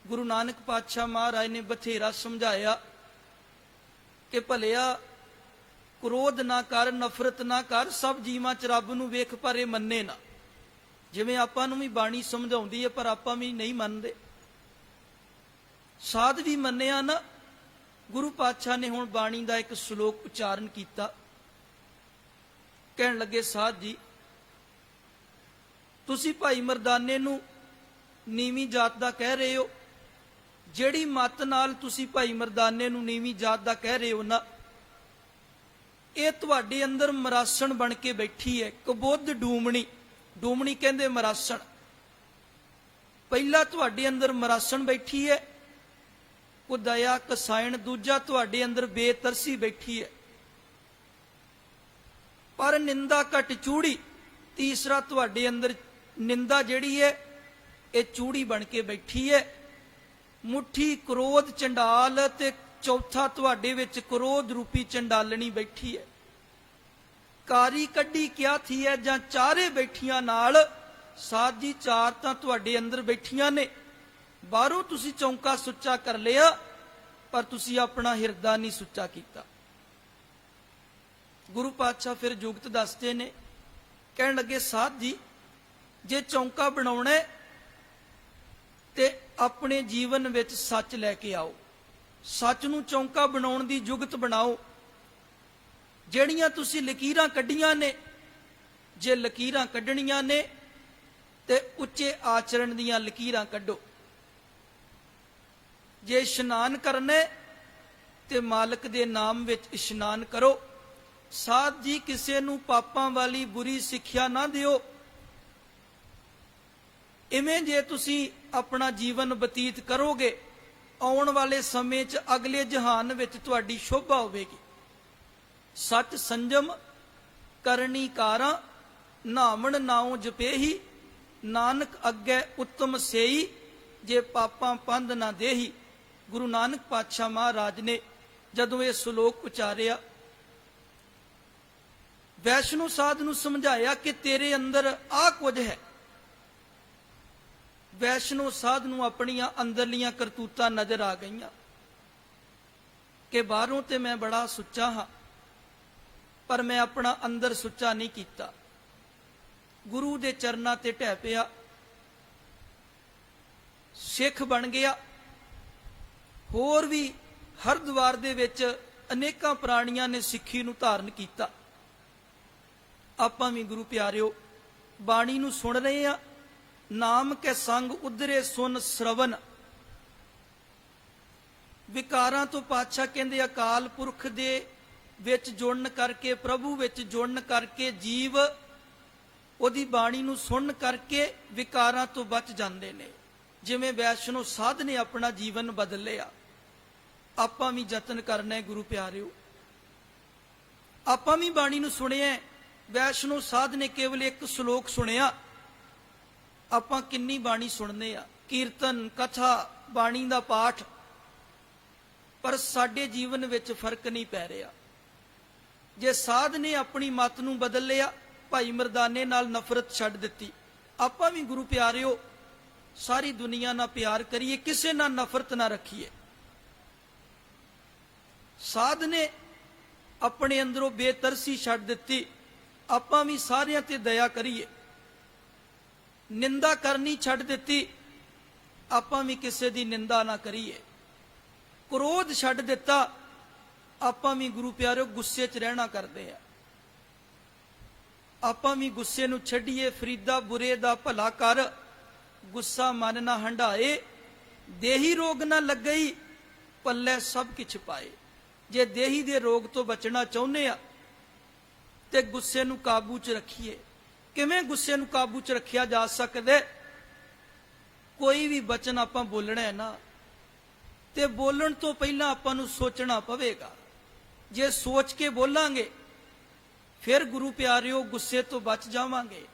[SPEAKER 1] ਗੁਰੂ ਨਾਨਕ ਪਾਤਸ਼ਾਹ ਮਹਾਰਾਜ ਨੇ ਬਥੇਰਾ ਸਮਝਾਇਆ ਕਿ ਭਲਿਆ ਕ੍ਰੋਧ ਨਾ ਕਰ, ਨਫ਼ਰਤ ਨਾ ਕਰ, ਸਭ ਜੀਵਾਂ 'ਚ ਰੱਬ ਨੂੰ ਵੇਖ ਪਰ ਇਹ ਮੰਨੇ ਨਾ। ਜਿਵੇਂ ਆਪਾਂ ਨੂੰ ਵੀ ਬਾਣੀ ਸਮਝਾਉਂਦੀ ਹੈ ਪਰ ਆਪਾਂ ਵੀ ਨਹੀਂ ਮੰਨਦੇ। ਸਾਧ ਵੀ ਮੰਨਿਆ ਨਾ। ਗੁਰੂ ਪਾਤਸ਼ਾਹ ਨੇ ਹੁਣ ਬਾਣੀ ਦਾ ਇੱਕ ਸ਼ਲੋਕ ਉਚਾਰਨ ਕੀਤਾ। ਕਹਿਣ ਲੱਗੇ, ਸਾਧ ਜੀ, ਤੁਸੀਂ ਭਾਈ ਮਰਦਾਨੇ ਨੂੰ ਨੀਵੀਂ ਜਾਤ ਦਾ ਕਹਿ ਰਹੇ ਹੋ, ਜਿਹੜੀ ਮੱਤ ਨਾਲ ਤੁਸੀਂ ਭਾਈ ਮਰਦਾਨੇ ਨੂੰ ਨੀਵੀਂ ਜਾਤ ਦਾ ਕਹਿ ਰਹੇ ਹੋ ਨਾ, ਇਹ ਤੁਹਾਡੇ ਅੰਦਰ ਮਰਾਸਣ ਬਣ ਕੇ ਬੈਠੀ ਹੈ, ਕਬੁੱਧ ਡੂਮਣੀ। ਡੂਮਣੀ ਕਹਿੰਦੇ ਮਰਾਸਣ। ਪਹਿਲਾ ਤੁਹਾਡੇ ਅੰਦਰ ਮਰਾਸਣ ਬੈਠੀ ਹੈ, ਕੋ ਦਇਆ ਕਸਾਇਣ। ਦੂਜਾ ਤੁਹਾਡੇ ਅੰਦਰ ਬੇਤਰਸੀ ਬੈਠੀ ਹੈ, ਪਰ ਨਿੰਦਾ ਘਟ ਚੂੜੀ। ਤੀਸਰਾ ਤੁਹਾਡੇ ਅੰਦਰ ਨਿੰਦਾ ਜਿਹੜੀ ਹੈ ਇਹ ਚੂੜੀ ਬਣ ਕੇ ਬੈਠੀ ਹੈ। ਮੁੱਠੀ ਕ੍ਰੋਧ ਚੰਡਾਲ, ਤੇ ਚੌਥਾ ਤੁਹਾਡੇ ਵਿੱਚ ਕ੍ਰੋਧ ਰੂਪੀ ਚੰਡਾਲਣੀ ਬੈਠੀ ਹੈ। ਕਾਰੀ ਕੱਢੀ ਕਿਆ ਥੀ ਹੈ, ਜਾਂ ਚਾਰੇ ਬੈਠੀਆਂ ਨਾਲ। ਸਾਧ ਜੀ, ਚਾਰ ਤਾਂ ਤੁਹਾਡੇ ਅੰਦਰ ਬੈਠੀਆਂ ਨੇ। ਬਾਹਰੋਂ ਤੁਸੀਂ ਚੌਂਕਾ ਸੁੱਚਾ ਕਰ ਲਿਆ, ਪਰ ਤੁਸੀਂ ਆਪਣਾ ਹਿਰਦਾ ਨਹੀਂ ਸੁੱਚਾ ਕੀਤਾ। ਗੁਰੂ ਪਾਤਸ਼ਾਹ ਫਿਰ ਜੁਗਤ ਦੱਸਦੇ ਨੇ। ਕਹਿਣ ਲੱਗੇ, ਸਾਧ ਜੀ, ਜੇ ਚੌਂਕਾ ਬਣਾਉਣਾ ਤੇ ਆਪਣੇ ਜੀਵਨ ਵਿੱਚ ਸੱਚ ਲੈ ਕੇ ਆਓ। ਸੱਚ ਨੂੰ ਚੌਂਕਾ ਬਣਾਉਣ ਦੀ ਜੁਗਤ ਬਣਾਓ। ਜਿਹੜੀਆਂ ਤੁਸੀਂ ਲਕੀਰਾਂ ਕੱਢੀਆਂ ਨੇ, ਜੇ ਲਕੀਰਾਂ ਕੱਢਣੀਆਂ ਨੇ ਤੇ ਉੱਚੇ ਆਚਰਣ ਦੀਆਂ ਲਕੀਰਾਂ ਕੱਢੋ। ਜੇ ਇਸ਼ਨਾਨ ਕਰਨਾ ਤੇ ਮਾਲਕ ਦੇ ਨਾਮ ਵਿੱਚ ਇਸ਼ਨਾਨ ਕਰੋ। ਸਾਧ ਜੀ, ਕਿਸੇ ਨੂੰ ਪਾਪਾਂ ਵਾਲੀ ਬੁਰੀ ਸਿੱਖਿਆ ਨਾ ਦਿਓ। ਇਵੇਂ ਜੇ ਤੁਸੀਂ ਆਪਣਾ ਜੀਵਨ ਬਤੀਤ ਕਰੋਗੇ, ਆਉਣ ਵਾਲੇ ਸਮੇਂ 'ਚ ਅਗਲੇ ਜਹਾਨ ਵਿੱਚ ਤੁਹਾਡੀ ਸ਼ੋਭਾ ਹੋਵੇਗੀ। ਸੱਚ ਸੰਜਮ ਕਰਨੀ ਕਾਰਾਂ, ਨਾਵਣ ਨਾਉ ਜਪੇਹੀ। ਨਾਨਕ ਅੱਗੇ ਉੱਤਮ ਸੇਈ, ਜੇ ਪਾਪਾਂ ਪੰਧ ਨਾ ਦੇਹੀ। ਗੁਰੂ ਨਾਨਕ ਪਾਤਸ਼ਾਹ ਮਹਾਰਾਜ ਨੇ ਜਦੋਂ ਇਹ ਸ਼ਲੋਕ ਉਚਾਰਿਆ ਵੈਸ਼ਨੋ ਸਾਧ ਨੂੰ ਸਮਝਾਇਆ ਕਿ ਤੇਰੇ ਅੰਦਰ ਆਹ ਕੁਝ ਹੈ। ਵੈਸ਼ਨੋ ਸਾਧ ਨੂੰ ਆਪਣੀਆਂ ਅੰਦਰਲੀਆਂ ਕਰਤੂਤਾਂ ਨਜ਼ਰ ਆ ਗਈਆਂ ਕਿ ਬਾਹਰੋਂ ਤੇ ਮੈਂ ਬੜਾ ਸੁੱਚਾ ਹਾਂ, ਪਰ ਮੈਂ ਆਪਣਾ ਅੰਦਰ ਸੁੱਚਾ ਨਹੀਂ ਕੀਤਾ। ਗੁਰੂ ਦੇ ਚਰਨਾਂ ਤੇ ਢਹਿ ਪਿਆ, ਸਿੱਖ ਬਣ ਗਿਆ। ਹੋਰ ਵੀ ਹਰਿਦੁਆਰ ਦੇ ਵਿੱਚ ਅਨੇਕਾਂ ਪ੍ਰਾਣੀਆਂ ਨੇ ਸਿੱਖੀ ਨੂੰ ਧਾਰਨ ਕੀਤਾ। ਆਪਾਂ ਵੀ ਗੁਰੂ ਪਿਆਰਿਓ ਬਾਣੀ ਨੂੰ ਸੁਣ ਰਹੇ ਆ। ਨਾਮ ਕੇ ਸੰਗ ਉਧਰੇ ਸੁਨ ਸ਼ਰਵਨ। ਵਿਕਾਰਾਂ ਤੋਂ ਪਾਤਸ਼ਾਹ ਕਹਿੰਦੇ ਅਕਾਲ ਪੁਰਖ ਦੇ ਵਿੱਚ ਜੁੜਨ ਕਰਕੇ, ਪ੍ਰਭੂ ਵਿੱਚ ਜੁੜਨ ਕਰਕੇ ਜੀਵ ਉਹਦੀ ਬਾਣੀ ਨੂੰ ਸੁਣਨ ਕਰਕੇ ਵਿਕਾਰਾਂ ਤੋਂ ਬਚ ਜਾਂਦੇ ਨੇ। ਜਿਵੇਂ ਵੈਸ਼ਨੋ ਸਾਧ ਨੇ ਆਪਣਾ ਜੀਵਨ ਬਦਲ ਲਿਆ, ਆਪਾਂ ਵੀ ਯਤਨ ਕਰਨਾ ਹੈ ਗੁਰੂ ਪਿਆਰਿਓ। ਆਪਾਂ ਵੀ ਬਾਣੀ ਨੂੰ ਸੁਣਿਆ। ਵੈਸ਼ਨੋ ਸਾਧ ਨੇ ਕੇਵਲ ਇੱਕ ਸ਼ਲੋਕ ਸੁਣਿਆ, ਆਪਾਂ ਕਿੰਨੀ ਬਾਣੀ ਸੁਣਦੇ ਆ, ਕੀਰਤਨ, ਕਥਾ, ਬਾਣੀ ਦਾ ਪਾਠ, ਪਰ ਸਾਡੇ ਜੀਵਨ ਵਿੱਚ ਫਰਕ ਨਹੀਂ ਪੈ ਰਿਹਾ। ਜੇ ਸਾਧ ਨੇ ਆਪਣੀ ਮਤ ਨੂੰ ਬਦਲ ਲਿਆ, ਭਾਈ ਮਰਦਾਨੇ ਨਾਲ ਨਫ਼ਰਤ ਛੱਡ ਦਿੱਤੀ, ਆਪਾਂ ਵੀ ਗੁਰੂ ਪਿਆਰਿਓ ਸਾਰੀ ਦੁਨੀਆ ਨਾਲ ਪਿਆਰ ਕਰੀਏ, ਕਿਸੇ ਨਾਲ ਨਫ਼ਰਤ ਨਾ ਰੱਖੀਏ। ਸਾਧ ਨੇ ਆਪਣੇ ਅੰਦਰੋਂ ਬੇਤਰਸੀ ਛੱਡ ਦਿੱਤੀ, ਆਪਾਂ ਵੀ ਸਾਰਿਆਂ ਤੇ ਦਇਆ ਕਰੀਏ। ਨਿੰਦਾ ਕਰਨੀ ਛੱਡ ਦਿੱਤੀ, ਆਪਾਂ ਵੀ ਕਿਸੇ ਦੀ ਨਿੰਦਾ ਨਾ ਕਰੀਏ। ਕ੍ਰੋਧ ਛੱਡ ਦਿੱਤਾ, ਆਪਾਂ ਵੀ ਗੁਰੂ ਪਿਆਰਿਓ ਗੁੱਸੇ 'ਚ ਰਹਿਣਾ ਕਰਦੇ ਆ। ਆਪਾਂ ਵੀ ਗੁੱਸੇ ਨੂੰ ਛੱਡੀਏ। ਫਰੀਦਾ ਬੁਰੇ ਦਾ ਭਲਾ ਕਰ, ਗੁੱਸਾ ਮਨ ਨਾ ਹੰਢਾਏ। ਦੇਹੀ ਰੋਗ ਨਾ ਲੱਗਈ, ਪੱਲੇ ਸਭ ਕਿਛ ਪਾਏ। ਜੇ ਦੇਹੀ ਦੇ ਰੋਗ ਤੋਂ ਬਚਣਾ ਚਾਹੁੰਦੇ ਆ ਤੇ ਗੁੱਸੇ ਨੂੰ ਕਾਬੂ 'ਚ ਰੱਖੀਏ। ਕਿਵੇਂ ਗੁੱਸੇ ਨੂੰ ਕਾਬੂ 'ਚ ਰੱਖਿਆ ਜਾ ਸਕਦਾ? ਕੋਈ ਵੀ ਬਚਨ ਆਪਾਂ ਬੋਲਣਾ ਹੈ ਨਾ, ਤੇ ਬੋਲਣ ਤੋਂ ਪਹਿਲਾਂ ਆਪਾਂ ਨੂੰ ਸੋਚਣਾ ਪਵੇਗਾ। ਜੇ ਸੋਚ ਕੇ ਬੋਲਾਂਗੇ ਫਿਰ ਗੁਰੂ ਪਿਆਰਿਓ ਗੁੱਸੇ ਤੋਂ ਬਚ ਜਾਵਾਂਗੇ।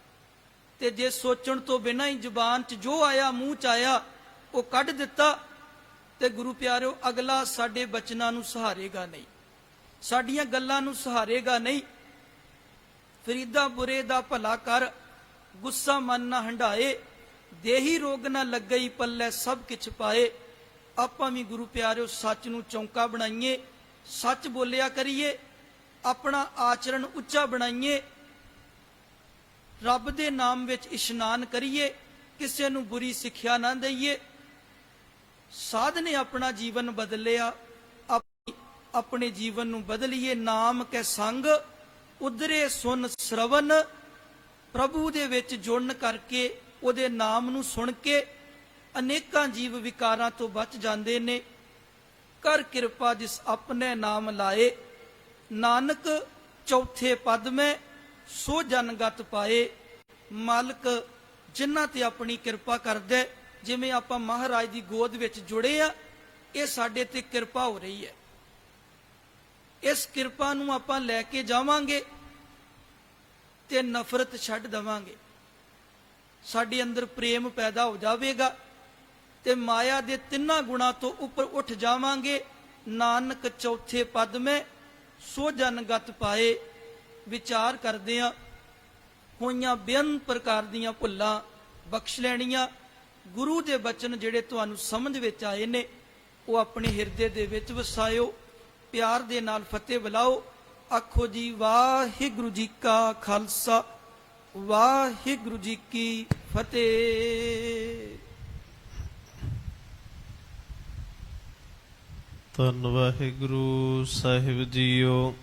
[SPEAKER 1] ਤੇ ਜੇ ਸੋਚਣ ਤੋਂ ਬਿਨਾਂ ਹੀ ਜ਼ੁਬਾਨ 'ਚ ਜੋ ਆਇਆ, ਮੂੰਹ 'ਚ ਆਇਆ, ਉਹ ਕੱਢ ਦਿੱਤਾ, ਤੇ ਗੁਰੂ ਪਿਆਰਿਓ ਅਗਲਾ ਸਾਡੇ ਬਚਨਾਂ ਨੂੰ ਸਹਾਰੇਗਾ ਨਹੀਂ, ਸਾਡੀਆਂ ਗੱਲਾਂ ਨੂੰ ਸਹਾਰੇਗਾ ਨਹੀਂ। ਫਰੀਦਾ ਬੁਰੇ ਦਾ ਭਲਾ ਕਰ, ਗੁੱਸਾ ਮਨ ਨਾ ਹੰਢਾਏ। ਦੇਹੀ ਰੋਗ ਨਾ ਲੱਗਈ, ਪੱਲੇ ਸਭ ਕਿਛ ਪਾਏ। ਆਪਾਂ ਵੀ ਗੁਰੂ ਪਿਆਰਿਓ ਸੱਚ ਨੂੰ ਚੌਂਕਾ ਬਣਾਈਏ, ਸੱਚ ਬੋਲਿਆ ਕਰੀਏ, ਆਪਣਾ ਆਚਰਣ ਉੱਚਾ ਬਣਾਈਏ, ਰੱਬ ਦੇ ਨਾਮ ਵਿੱਚ ਇਸ਼ਨਾਨ ਕਰੀਏ, ਕਿਸੇ ਨੂੰ ਬੁਰੀ ਸਿੱਖਿਆ ਨਾ ਦਈਏ। ਸਾਧ ਨੇ ਆਪਣਾ ਜੀਵਨ ਬਦਲਿਆ, ਆਪਣੇ ਜੀਵਨ ਨੂੰ ਬਦਲੀਏ। ਨਾਮ ਕੇ ਸੰਗ ਉਧਰੇ ਸੁਨ ਸ਼ਰਵਨ। ਪ੍ਰਭੂ ਦੇ ਵਿੱਚ ਜੁੜਨ ਕਰਕੇ, ਉਹਦੇ ਨਾਮ ਨੂੰ ਸੁਣ ਕੇ ਅਨੇਕਾਂ ਜੀਵ ਵਿਕਾਰਾਂ ਤੋਂ ਬਚ ਜਾਂਦੇ ਨੇ। ਕਰ ਕਿਰਪਾ ਜਿਸ ਆਪਣੇ ਨਾਮ ਲਾਏ, ਨਾਨਕ ਚੌਥੇ ਪਦ ਮੈਂ ਸੋ ਜਨਗਤ ਪਾਏ। ਮਾਲਕ ਜਿਨ੍ਹਾਂ ਤੇ ਆਪਣੀ ਕਿਰਪਾ ਕਰਦਾ, ਜਿਵੇਂ ਆਪਾਂ ਮਹਾਰਾਜ ਦੀ ਗੋਦ ਵਿੱਚ ਜੁੜੇ ਆ, ਇਹ ਸਾਡੇ ਤੇ ਕਿਰਪਾ ਹੋ ਰਹੀ ਹੈ। ਇਸ ਕਿਰਪਾ ਨੂੰ ਆਪਾਂ ਲੈ ਕੇ ਜਾਵਾਂਗੇ ਤੇ ਨਫ਼ਰਤ ਛੱਡ ਦੇਵਾਂਗੇ। ਸਾਡੇ ਅੰਦਰ ਪ੍ਰੇਮ ਪੈਦਾ ਹੋ ਜਾਵੇਗਾ ਤੇ ਮਾਇਆ ਦੇ ਤਿੰਨਾਂ ਗੁਣਾਂ ਤੋਂ ਉੱਪਰ ਉੱਠ ਜਾਵਾਂਗੇ। ਨਾਨਕ ਚੌਥੇ ਪਦ ਮੈਂ ਸੋ ਜਨਗਤ ਪਾਏ। ਵਿਚਾਰ ਕਰਦੇ ਆ, ਹੋਈਆਂ ਬੇਅੰਤ ਪ੍ਰਕਾਰ ਦੀਆਂ ਭੁੱਲਾਂ ਬਖਸ਼ ਲੈਣੀਆਂ। ਗੁਰੂ ਦੇ ਬਚਨ ਜਿਹੜੇ ਤੁਹਾਨੂੰ ਸਮਝ ਵਿੱਚ ਆਏ ਨੇ, ਉਹ ਆਪਣੇ ਹਿਰਦੇ ਦੇ ਵਿੱਚ ਵਸਾਇਓ। ਪਿਆਰ ਦੇ ਨਾਲ ਫਤਿਹ ਬੁਲਾਓ। ਆਖੋ ਜੀ ਵਾਹਿਗੁਰੂ ਜੀ ਕਾ ਖਾਲਸਾ, ਵਾਹਿਗੁਰੂ ਜੀ ਕੀ ਫਤਿਹ।
[SPEAKER 2] ਧੰਨ ਵਾਹਿਗੁਰੂ ਸਾਹਿਬ ਜੀਓ।